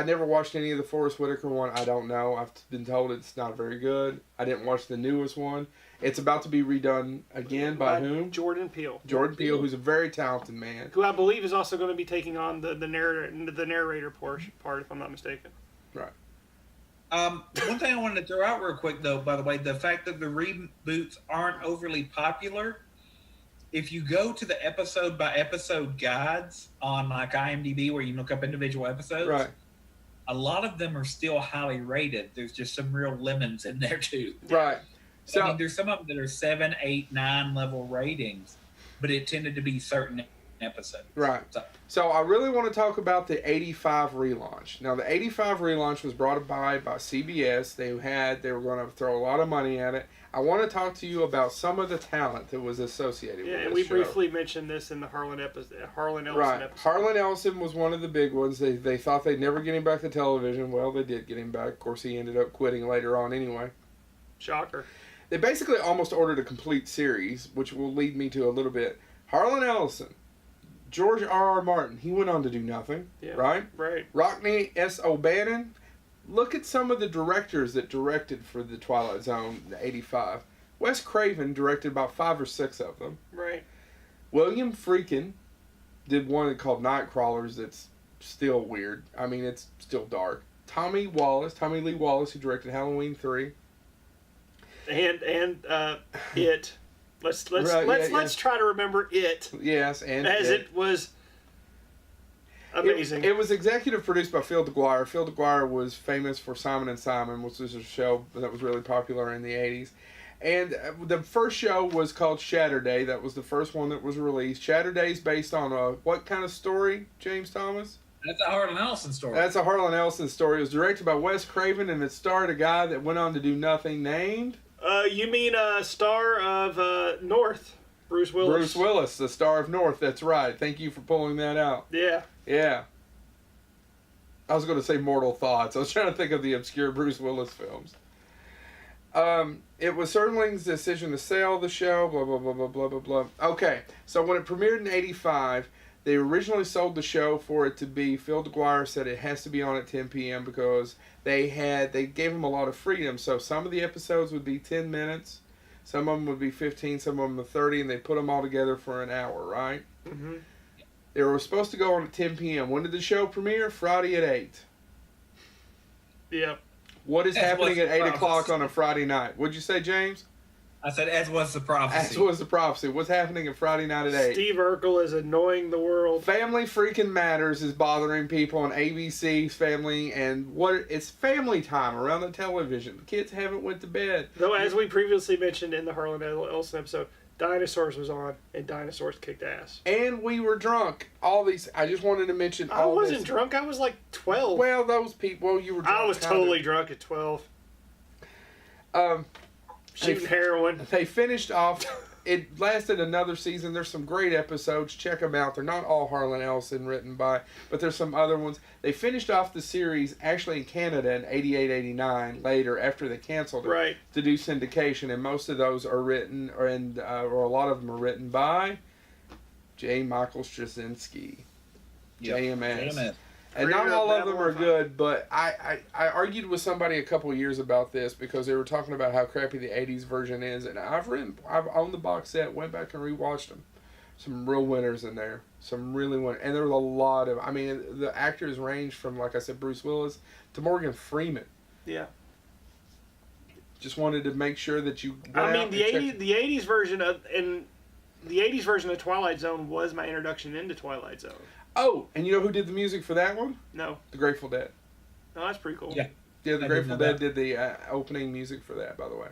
Speaker 1: never watched any of the Forrest Whitaker one. I don't know. I've been told it's not very good. I didn't watch the newest one. It's about to be redone again by whom?
Speaker 3: Jordan Peele.
Speaker 1: Jordan Peele, who's a very talented man.
Speaker 3: Who I believe is also going to be taking on the narrator part, if I'm not mistaken.
Speaker 1: Right.
Speaker 2: One thing I wanted to throw out real quick, though, by the way, the fact that the reboots aren't overly popular. If you go to the episode by episode guides on like IMDb, where you look up individual episodes,
Speaker 1: Right.
Speaker 2: a lot of them are still highly rated. There's just some real lemons in there too.
Speaker 1: Right. So
Speaker 2: I mean, there's some of them that are 7, 8, 9 level ratings, but it tended to be certain episodes.
Speaker 1: Right. So I really want to talk about the 85 relaunch. Now, the 85 relaunch was brought by CBS. They were going to throw a lot of money at it. I want to talk to you about some of the talent that was associated with
Speaker 3: Yeah,
Speaker 1: this
Speaker 3: and we
Speaker 1: show.
Speaker 3: briefly mentioned this in the Harlan Ellison
Speaker 1: Right.
Speaker 3: episode.
Speaker 1: Harlan Ellison was one of the big ones. They thought they'd never get him back to television. Well, they did get him back. Of course, he ended up quitting later on anyway.
Speaker 3: Shocker.
Speaker 1: They basically almost ordered a complete series, which will lead me to a little bit. Harlan Ellison, George R.R. Martin, he went on to do nothing,
Speaker 3: Yeah.
Speaker 1: right?
Speaker 3: Right.
Speaker 1: Rockne S. O'Bannon, look at some of the directors that directed for the Twilight Zone, the 85. Wes Craven directed about 5 or 6 of them.
Speaker 3: Right.
Speaker 1: William Friedkin did one called Nightcrawlers that's still weird. I mean, it's still dark. Tommy Lee Wallace, who directed Halloween 3.
Speaker 3: And it. Let's try to remember it
Speaker 1: Yes, and
Speaker 3: as it was amazing.
Speaker 1: It was executive produced by Phil DeGuire. Phil DeGuire was famous for Simon and Simon, which was a show that was really popular in the 80s. And the first show was called Shatterday. That was the first one that was released. Shatterday's based on what kind of story, James Thomas?
Speaker 2: That's a Harlan Ellison story.
Speaker 1: That's a Harlan Ellison story. It was directed by Wes Craven, and it starred a guy that went on to do nothing named...
Speaker 3: You mean star of North, Bruce Willis?
Speaker 1: Bruce Willis, the star of North. That's right. Thank you for pulling that out.
Speaker 3: Yeah.
Speaker 1: Yeah. I was going to say Mortal Thoughts. I was trying to think of the obscure Bruce Willis films. It was Serling's decision to sell the show, blah, blah, blah, blah, blah, blah, blah. Okay, so when it premiered in 85, they originally sold the show for it to be, Phil DeGuire said it has to be on at 10 p.m. because they gave him a lot of freedom. So some of the episodes would be 10 minutes, some of them would be 15, some of them were 30, and they put them all together for an hour, right?
Speaker 3: Mm-hmm.
Speaker 1: They were supposed to go on at 10 p.m. When did the show premiere? Friday at 8.
Speaker 3: Yeah.
Speaker 1: What is
Speaker 2: As
Speaker 1: happening
Speaker 2: was
Speaker 1: at
Speaker 2: the
Speaker 1: 8 o'clock
Speaker 2: prophecy.
Speaker 1: on a Friday night? What'd you say, James?
Speaker 2: I said, as was the prophecy.
Speaker 1: As was the prophecy. What's happening at Friday night at 8?
Speaker 3: Steve Urkel is annoying the world.
Speaker 1: Family Freaking Matters is bothering people on ABC's Family, and it's family time around the television. The kids haven't went to bed.
Speaker 3: Though, as we previously mentioned in the Harlan Ellison episode, Dinosaurs was on, and Dinosaurs kicked ass.
Speaker 1: And we were drunk. All these, I just wanted to mention
Speaker 3: I
Speaker 1: all
Speaker 3: wasn't
Speaker 1: this.
Speaker 3: drunk. I was like 12.
Speaker 1: Well, those people, you were drunk.
Speaker 3: I was
Speaker 1: kinda.
Speaker 3: totally drunk at 12. Shooting heroin.
Speaker 1: They finished off. It lasted another season. There's some great episodes. Check them out. They're not all Harlan Ellison written by, but there's some other ones. They finished off the series actually in Canada in 88, 89 later after they canceled it
Speaker 3: Right.
Speaker 1: to do syndication, and most of those are written, or a lot of them are written by J. Michael Straczynski,
Speaker 2: Yep.
Speaker 1: JMS. And
Speaker 3: Creator
Speaker 1: not
Speaker 3: of
Speaker 1: all of them are
Speaker 3: Babylon 5.
Speaker 1: good, but I argued with somebody a couple of years about this because they were talking about how crappy the 80s version is, and I've owned the box set, went back and rewatched them. Some real winners in there. Some really winners. And there was a lot of, I mean, the actors range from, like I said, Bruce Willis to Morgan Freeman.
Speaker 3: Yeah.
Speaker 1: Just wanted to make sure that you went
Speaker 3: I
Speaker 1: out
Speaker 3: mean,
Speaker 1: and
Speaker 3: the
Speaker 1: checked-
Speaker 3: 80s version of Twilight Zone was my introduction into Twilight Zone.
Speaker 1: Oh, and you know who did the music for that one?
Speaker 3: No.
Speaker 1: The Grateful Dead.
Speaker 3: No, that's pretty cool.
Speaker 2: Yeah.
Speaker 1: Yeah, the
Speaker 2: I
Speaker 1: Grateful
Speaker 2: didn't know
Speaker 1: Dead did the opening music for that, by the way.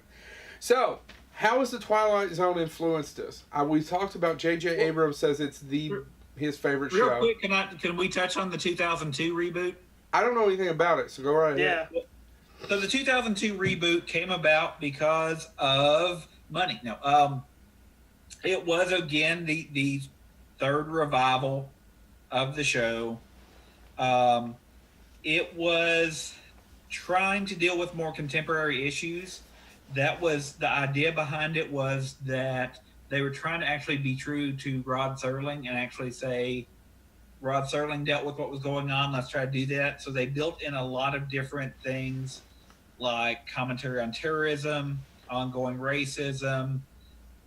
Speaker 1: So, how has the Twilight Zone influenced us? We talked about J.J. Abrams says it's his favorite
Speaker 2: Real
Speaker 1: show.
Speaker 2: quick, can we touch on the 2002 reboot?
Speaker 1: I don't know anything about it, so go right ahead.
Speaker 3: Yeah.
Speaker 2: So the 2002 reboot came about because of money. No, it was again the third revival of the show. It was trying to deal with more contemporary issues. That was the idea behind it, was that they were trying to actually be true to Rod Serling and actually say, Rod Serling dealt with what was going on, let's try to do that. So they built in a lot of different things like commentary on terrorism, ongoing racism,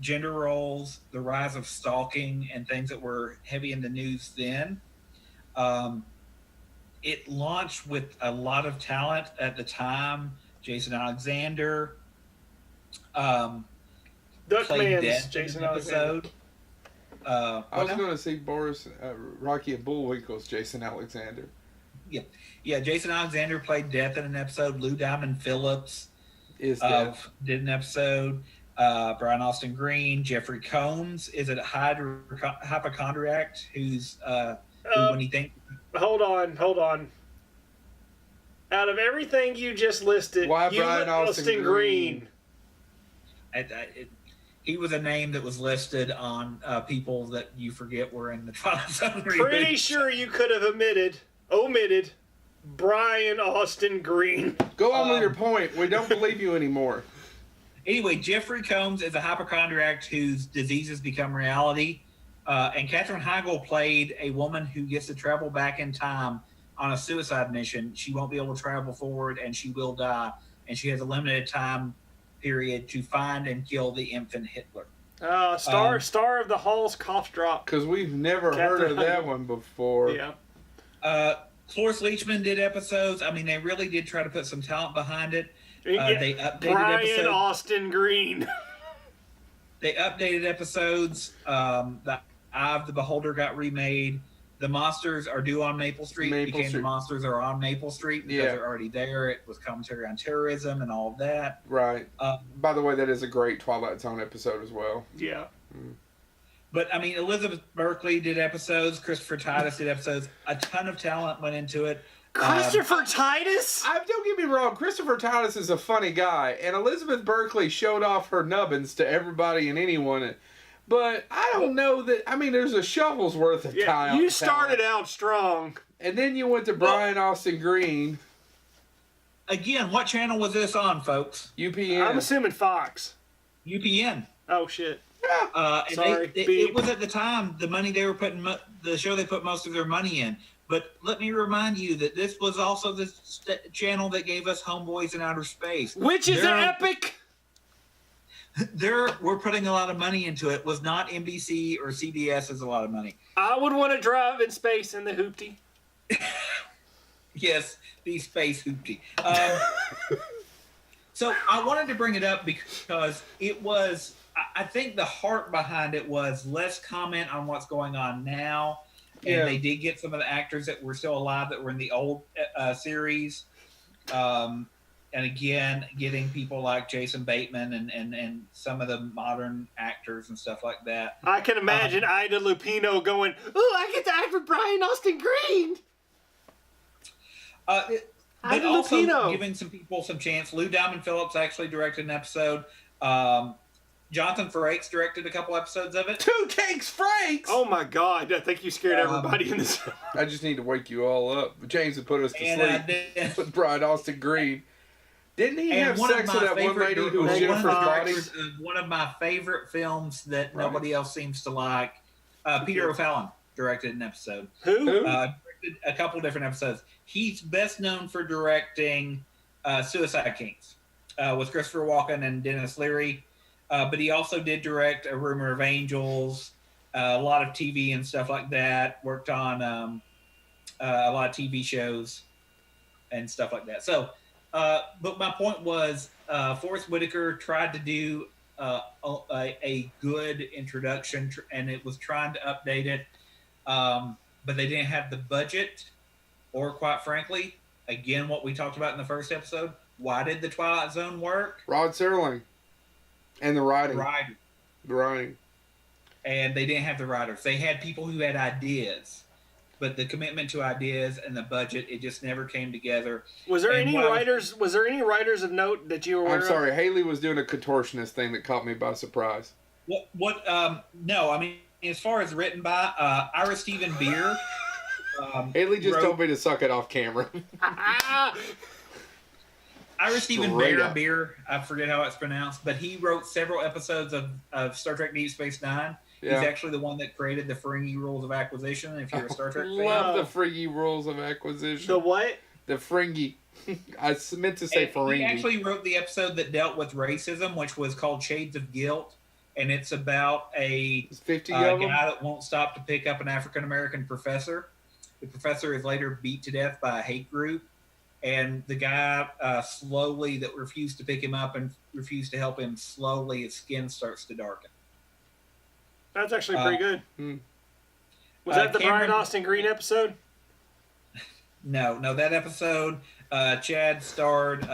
Speaker 2: gender roles, the rise of stalking, and things that were heavy in the news then. It launched with a lot of talent at the time. Jason Alexander played
Speaker 3: Duckman's
Speaker 2: Death
Speaker 3: Jason
Speaker 2: in an
Speaker 3: Alexander.
Speaker 2: episode.
Speaker 1: I was going to see Boris, Rocky and Bullwinkle's Jason Alexander.
Speaker 2: Yeah, Jason Alexander played Death in an episode. Lou Diamond Phillips did an episode. Brian Austin Green, Jeffrey Combs is a hypochondriac who's who, when he thinks.
Speaker 3: Hold on. Out of everything you just listed,
Speaker 1: Why
Speaker 3: you
Speaker 1: Brian
Speaker 3: went
Speaker 1: Austin Green?
Speaker 2: He was a name that was listed on people that you forget were in the Twilight Zone reboot.
Speaker 3: Pretty sure you could have omitted Brian Austin Green.
Speaker 1: Go on with your point. We don't believe you anymore.
Speaker 2: Anyway, Jeffrey Combs is a hypochondriac whose diseases become reality. And Katherine Heigl played a woman who gets to travel back in time on a suicide mission. She won't be able to travel forward, and she will die. And she has a limited time period to find and kill the infant Hitler.
Speaker 3: Star of the Hall's cough drop.
Speaker 1: Because we've never heard of that one before.
Speaker 3: Yeah.
Speaker 2: Cloris Leachman did episodes. I mean, they really did try to put some talent behind it. They updated
Speaker 3: Brian
Speaker 2: episodes.
Speaker 3: Austin Green.
Speaker 2: They updated episodes. The Eye of the Beholder got remade. The Monsters are due on Maple Street. The Monsters are on Maple Street because they're already there. It was commentary on terrorism and all of that.
Speaker 1: Right. By the way, that is a great Twilight Zone episode as well.
Speaker 3: Yeah.
Speaker 2: But, I mean, Elizabeth Berkley did episodes. Christopher Titus did episodes. A ton of talent went into it.
Speaker 3: Christopher Titus?
Speaker 1: Don't get me wrong. Christopher Titus is a funny guy. And Elizabeth Berkley showed off her nubbins to everybody and anyone. But I don't know that... I mean, there's a shovel's worth of time.
Speaker 3: You started out strong.
Speaker 1: And then you went to Brian Austin Green.
Speaker 2: Again, what channel was this on, folks?
Speaker 1: UPN.
Speaker 3: I'm assuming Fox.
Speaker 2: UPN.
Speaker 3: Oh, shit.
Speaker 1: Yeah.
Speaker 3: Sorry.
Speaker 2: It was at the time the money they were putting... The show they put most of their money in. But let me remind you that this was also the channel that gave us Homeboys in Outer Space.
Speaker 3: Which is epic!
Speaker 2: We're putting a lot of money into it. Was not NBC or CBS is a lot of money.
Speaker 3: I would want to drive in space in the hoopty.
Speaker 2: Yes, the space hoopty. So I wanted to bring it up because it was... I think the heart behind it was let's comment on what's going on now. And they did get some of the actors that were still alive that were in the old series. And again, getting people like Jason Bateman and some of the modern actors and stuff like that.
Speaker 3: I can imagine Ida Lupino going, "Ooh, I get to act with Brian Austin Green."
Speaker 2: But also giving some people some chance. Lou Diamond Phillips actually directed an episode. Jonathan Frakes directed a couple episodes of it.
Speaker 1: Two Takes Frakes!
Speaker 3: Oh my God, I think you scared everybody in this.
Speaker 1: I just need to wake you all up. James would put us to sleep with Brian Austin Green. Didn't he have sex with that one lady who was Jennifer's body?
Speaker 2: One of my favorite films that nobody else seems to like. Peter O'Fallon directed an episode.
Speaker 3: Who?
Speaker 2: Directed a couple different episodes. He's best known for directing Suicide Kings with Christopher Walken and Dennis Leary. But he also did direct A Rumor of Angels, a lot of TV and stuff like that. Worked on a lot of TV shows and stuff like that. So, but my point was, Forrest Whitaker tried to do a good introduction, and it was trying to update it, but they didn't have the budget, or quite frankly, again, what we talked about in the first episode. Why did the Twilight Zone work?
Speaker 1: Rod Serling. And the writing.
Speaker 2: The writing. And they didn't have the writers. They had people who had ideas, but the commitment to ideas and the budget, it just never came together.
Speaker 3: Was there any writers? Was there any writers of note that you were aware of?
Speaker 1: I'm sorry, Haley was doing a contortionist thing that caught me by surprise.
Speaker 2: No, I mean, as far as written by Ira Stephen Beer
Speaker 1: Haley just
Speaker 2: wrote-
Speaker 1: told me to suck it off camera.
Speaker 2: Ira Stephen
Speaker 1: Straight up.
Speaker 2: Beer, I forget how it's pronounced, but he wrote several episodes of Star Trek Deep Space Nine.
Speaker 1: Yeah.
Speaker 2: He's actually the one that created the Ferengi rules of acquisition, if you're a Star Trek fan.
Speaker 1: Love the Ferengi rules of acquisition.
Speaker 3: The what?
Speaker 1: The Ferengi. I meant to say
Speaker 2: And
Speaker 1: Ferengi.
Speaker 2: he actually wrote the episode that dealt with racism, which was called Shades of Guilt. And it's about a
Speaker 1: There's 50
Speaker 2: guy
Speaker 1: of them.
Speaker 2: that won't stop to pick up an African-American professor. The professor is later beat to death by a hate group. And the guy slowly that refused to pick him up and refused to help him, slowly his skin starts to darken.
Speaker 3: That's actually pretty good.
Speaker 1: Hmm.
Speaker 3: Was that the
Speaker 2: Cameron-
Speaker 3: Brian Austin Green episode?
Speaker 2: No, that episode, Chad starred.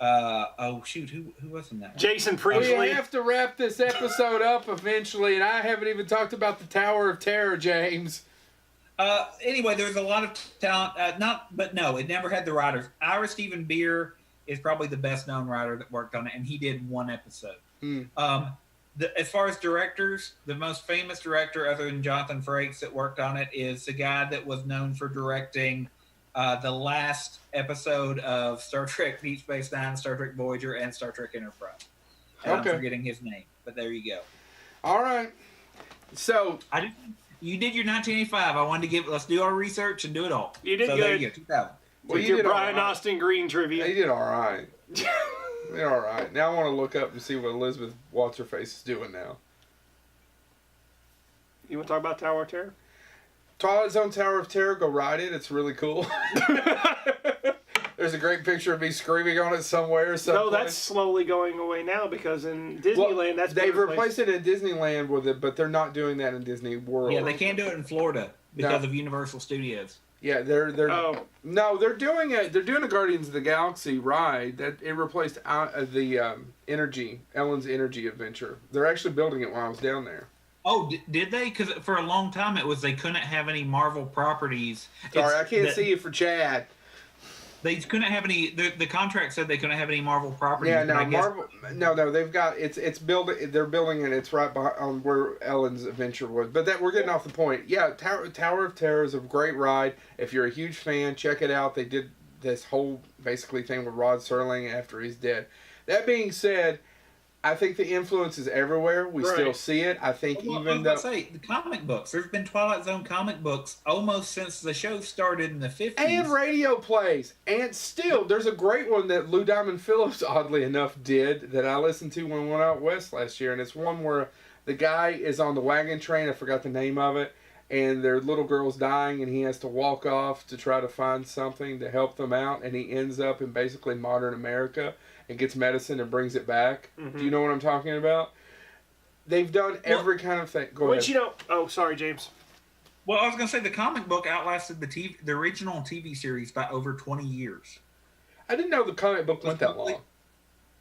Speaker 2: Oh shoot, who was in that one?
Speaker 3: Jason
Speaker 1: We
Speaker 3: Priestley.
Speaker 1: have to wrap this episode up eventually, and I haven't even talked about the Tower of Terror, James.
Speaker 2: Anyway, there's a lot of talent. It never had the writers. Ira Stephen Beer is probably the best known writer that worked on it, and he did one episode.
Speaker 1: Hmm.
Speaker 2: As far as directors, the most famous director other than Jonathan Frakes that worked on it is the guy that was known for directing the last episode of Star Trek Deep Space Nine, Star Trek Voyager, and Star Trek Enterprise. And
Speaker 1: Okay.
Speaker 2: I'm forgetting his name, but there you go.
Speaker 1: All right. So,
Speaker 2: You did your 1985. I wanted to let's do our research and do it all.
Speaker 3: You did
Speaker 2: so There
Speaker 3: good.
Speaker 2: you go, 2000.
Speaker 1: well,
Speaker 3: With
Speaker 1: you
Speaker 3: your
Speaker 1: did
Speaker 3: Brian
Speaker 1: all right.
Speaker 3: Austin Green trivia.
Speaker 1: You did all right. You did all right. Now I want to look up and see what Elizabeth What's-Her-Face is doing now.
Speaker 3: You want to talk about Tower of Terror?
Speaker 1: Twilight Zone Tower of Terror, go ride it. It's really cool. There's a great picture of me screaming on it somewhere.
Speaker 3: No, that's slowly going away now because in Disneyland, that's
Speaker 1: they've
Speaker 3: been
Speaker 1: replaced it in Disneyland with it, but they're not doing that in Disney World.
Speaker 2: Yeah, they can't do it in Florida because
Speaker 1: No.
Speaker 2: of Universal Studios.
Speaker 1: Yeah, they're
Speaker 3: Oh,
Speaker 1: no, they're doing a Guardians of the Galaxy ride that it replaced the Ellen's Energy Adventure. They're actually building it while I was down there.
Speaker 2: Oh, did they? Because for a long time it was they couldn't have any Marvel properties.
Speaker 1: Sorry, I can't see you for Chad.
Speaker 2: They couldn't have any. The contract said they couldn't have any Marvel properties.
Speaker 1: Yeah,
Speaker 2: but
Speaker 1: no,
Speaker 2: I guess,
Speaker 1: Marvel. No, they've got it's building. They're building it. It's right behind on where Ellen's Adventure was. But we're getting off the point. Yeah, Tower of Terror is a great ride. If you're a huge fan, check it out. They did this whole basically thing with Rod Serling after he's dead. That being said, I think the influence is everywhere. We
Speaker 3: Right.
Speaker 1: still see it. I think
Speaker 2: Well, I
Speaker 1: even
Speaker 2: was
Speaker 1: though.
Speaker 2: about to say the comic books. There's been Twilight Zone comic books almost since the show started in the 50s.
Speaker 1: And radio plays. And still, there's a great one that Lou Diamond Phillips, oddly enough, did that I listened to when we went out west last year. And it's one where the guy is on the wagon train. I forgot the name of it. And their little girl's dying, and he has to walk off to try to find something to help them out. And he ends up in basically modern America and gets medicine and brings it back.
Speaker 3: Mhm.
Speaker 1: Do you know what I'm talking about? They've done every kind of thing. Go ahead.
Speaker 3: which you know. Oh, sorry, James.
Speaker 2: Well, I was going to say the comic book outlasted the original TV series by over 20 years.
Speaker 1: I didn't know the comic book went that long.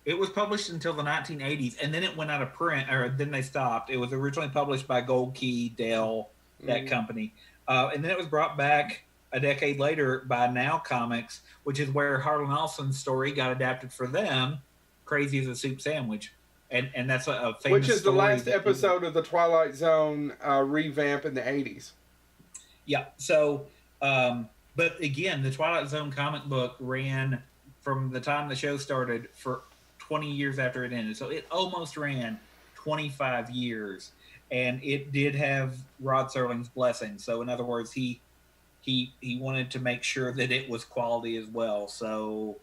Speaker 2: It was published until the 1980s, and then it went out of print, or then they stopped. It was originally published by Gold Key, Dell, that company. And then it was brought back a decade later by Now Comics, which is where Harlan Ellson's story got adapted for them, Crazy as a Soup Sandwich. And that's a famous
Speaker 1: Which is the
Speaker 2: story
Speaker 1: last
Speaker 2: that-
Speaker 1: episode of the Twilight Zone revamp in the 80s.
Speaker 2: Yeah. So, but again, the Twilight Zone comic book ran from the time the show started for 20 years after it ended. So it almost ran 25 years, and it did have Rod Serling's blessing. So in other words, he wanted to make sure that it was quality as well. So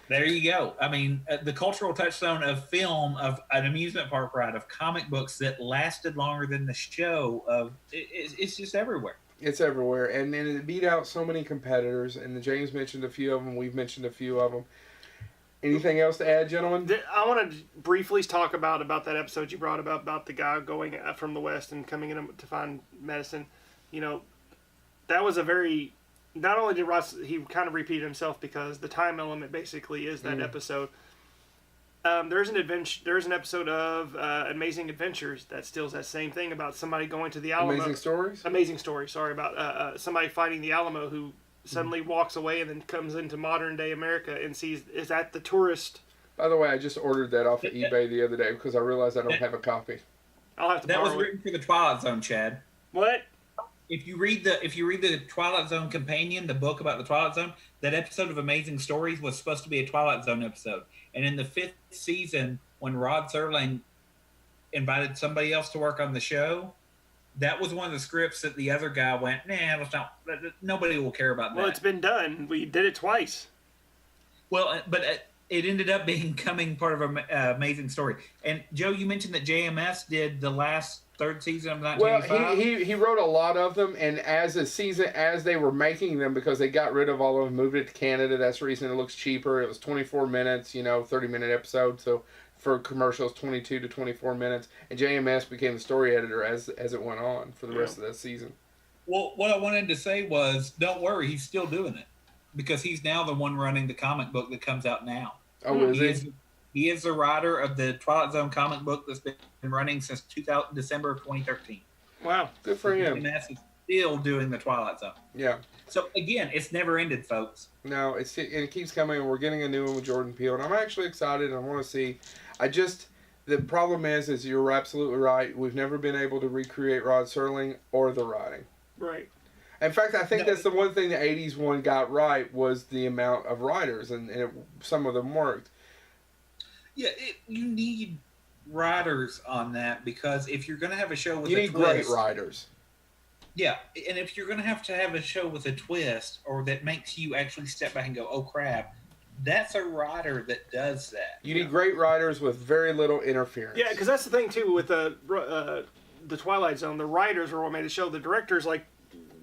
Speaker 2: there you go. I mean, the cultural touchstone of film, of an amusement park ride, of comic books that lasted longer than the show, it's just everywhere.
Speaker 1: It's everywhere, and then it beat out so many competitors. And James mentioned a few of them. We've mentioned a few of them. Anything else to add, gentlemen?
Speaker 3: I want to briefly talk about that episode you brought about the guy going from the west and coming in to find medicine. You know, that was a very. Not only did Ross, he kind of repeated himself because the time element basically is that episode. There's an episode of Amazing Adventures that steals that same thing about somebody going to the Alamo.
Speaker 1: Amazing Stories?
Speaker 3: Amazing Story. Sorry about somebody fighting the Alamo who suddenly walks away and then comes into modern day America and is at the tourist.
Speaker 1: By the way, I just ordered that off of eBay the other day because I realized I don't have a copy.
Speaker 3: I'll have to
Speaker 2: That was
Speaker 3: borrow it.
Speaker 2: written for the Twilight Zone, Chad.
Speaker 3: What?
Speaker 2: If you read the Twilight Zone companion, the book about the Twilight Zone, that episode of Amazing Stories was supposed to be a Twilight Zone episode. And in the 5th season, when Rod Serling invited somebody else to work on the show, that was one of the scripts that the other guy went, nah, let's not. Nobody will care about that.
Speaker 3: Well, it's been done. We did it twice.
Speaker 2: Well, but it ended up becoming part of an Amazing Story. And Joe, you mentioned that JMS did the last 3rd season of 1985.
Speaker 1: Well, he wrote a lot of them, and as they were making them, because they got rid of all of them, moved it to Canada. That's the reason it looks cheaper. It was 24 minutes, 30-minute episode. So for commercials, 22 to 24 minutes. And JMS became the story editor as it went on for the rest of that season.
Speaker 2: Well, what I wanted to say was, don't worry, he's still doing it. Because he's now the one running the comic book that comes out now.
Speaker 1: Oh, is he?
Speaker 2: He is the writer of the Twilight Zone comic book that's been running since December of 2013.
Speaker 3: Wow.
Speaker 1: Good for him.
Speaker 2: And that's still doing the Twilight Zone.
Speaker 1: Yeah.
Speaker 2: So, again, it's never ended, folks.
Speaker 1: No, and it keeps coming, and we're getting a new one with Jordan Peele, and I'm actually excited, and I want to see. The problem is you're absolutely right. We've never been able to recreate Rod Serling or the writing.
Speaker 3: Right.
Speaker 1: In fact, I think that's the one thing the 80s one got right was the amount of writers, and some of them worked.
Speaker 2: Yeah, you need writers on that, because if you're going to have a show with
Speaker 1: you
Speaker 2: a
Speaker 1: need
Speaker 2: twist...
Speaker 1: great writers.
Speaker 2: Yeah, and if you're going to have a show with a twist, or that makes you actually step back and go, oh, crap, that's a writer that does that.
Speaker 1: You need great writers with very little interference.
Speaker 3: Yeah, because that's the thing, too, with the Twilight Zone. The writers are what made the show. The directors,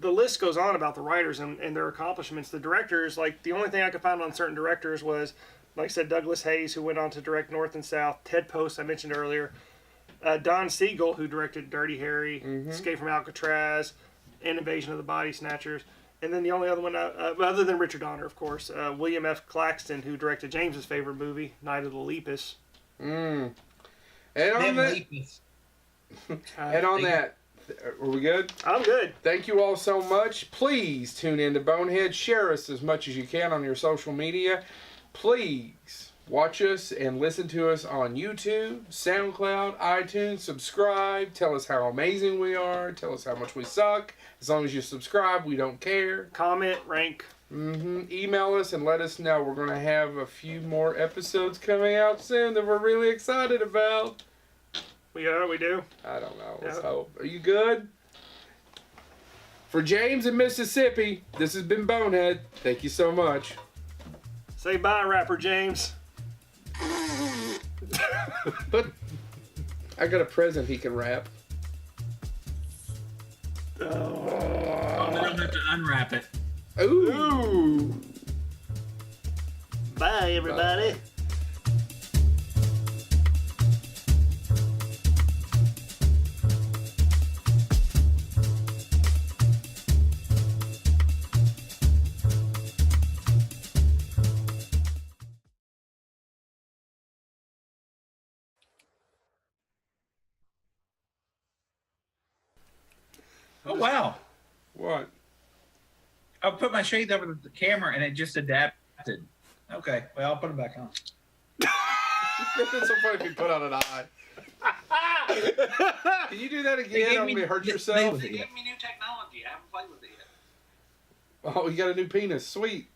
Speaker 3: the list goes on about the writers and their accomplishments. The directors, the only thing I could find on certain directors was, like I said, Douglas Hayes, who went on to direct North and South, Ted Post, I mentioned earlier, Don Siegel, who directed Dirty Harry, Escape from Alcatraz, and Invasion of the Body Snatchers. And then the only other one, other than Richard Donner, of course, William F. Claxton, who directed James's favorite movie, Night of the Lepus.
Speaker 1: And on that, are we good?
Speaker 3: I'm good.
Speaker 1: Thank you all so much. Please tune in to Bonehead. Share us as much as you can on your social media. Please watch us and listen to us on YouTube, SoundCloud, iTunes. Subscribe. Tell us how amazing we are. Tell us how much we suck. As long as you subscribe, we don't care.
Speaker 3: Comment, rank.
Speaker 1: Email us and let us know. We're going to have a few more episodes coming out soon that we're really excited about.
Speaker 3: We are, we do.
Speaker 1: I don't know. Let's hope. Are you good? For James in Mississippi, this has been Bonehead. Thank you so much.
Speaker 3: Say bye, rapper James.
Speaker 1: But I got a present he can wrap.
Speaker 2: Oh, then I'll have to unwrap it.
Speaker 1: Ooh.
Speaker 3: Bye, everybody.
Speaker 1: Bye.
Speaker 2: Oh, wow.
Speaker 1: What?
Speaker 2: I put my shades over the camera and it just adapted. Okay, well, I'll put them back on.
Speaker 1: It's so funny if you put on an eye. Can you do that again? I'm going to hurt yourself.
Speaker 2: They gave me new technology. I haven't played with it yet.
Speaker 1: Oh, you got a new penis. Sweet.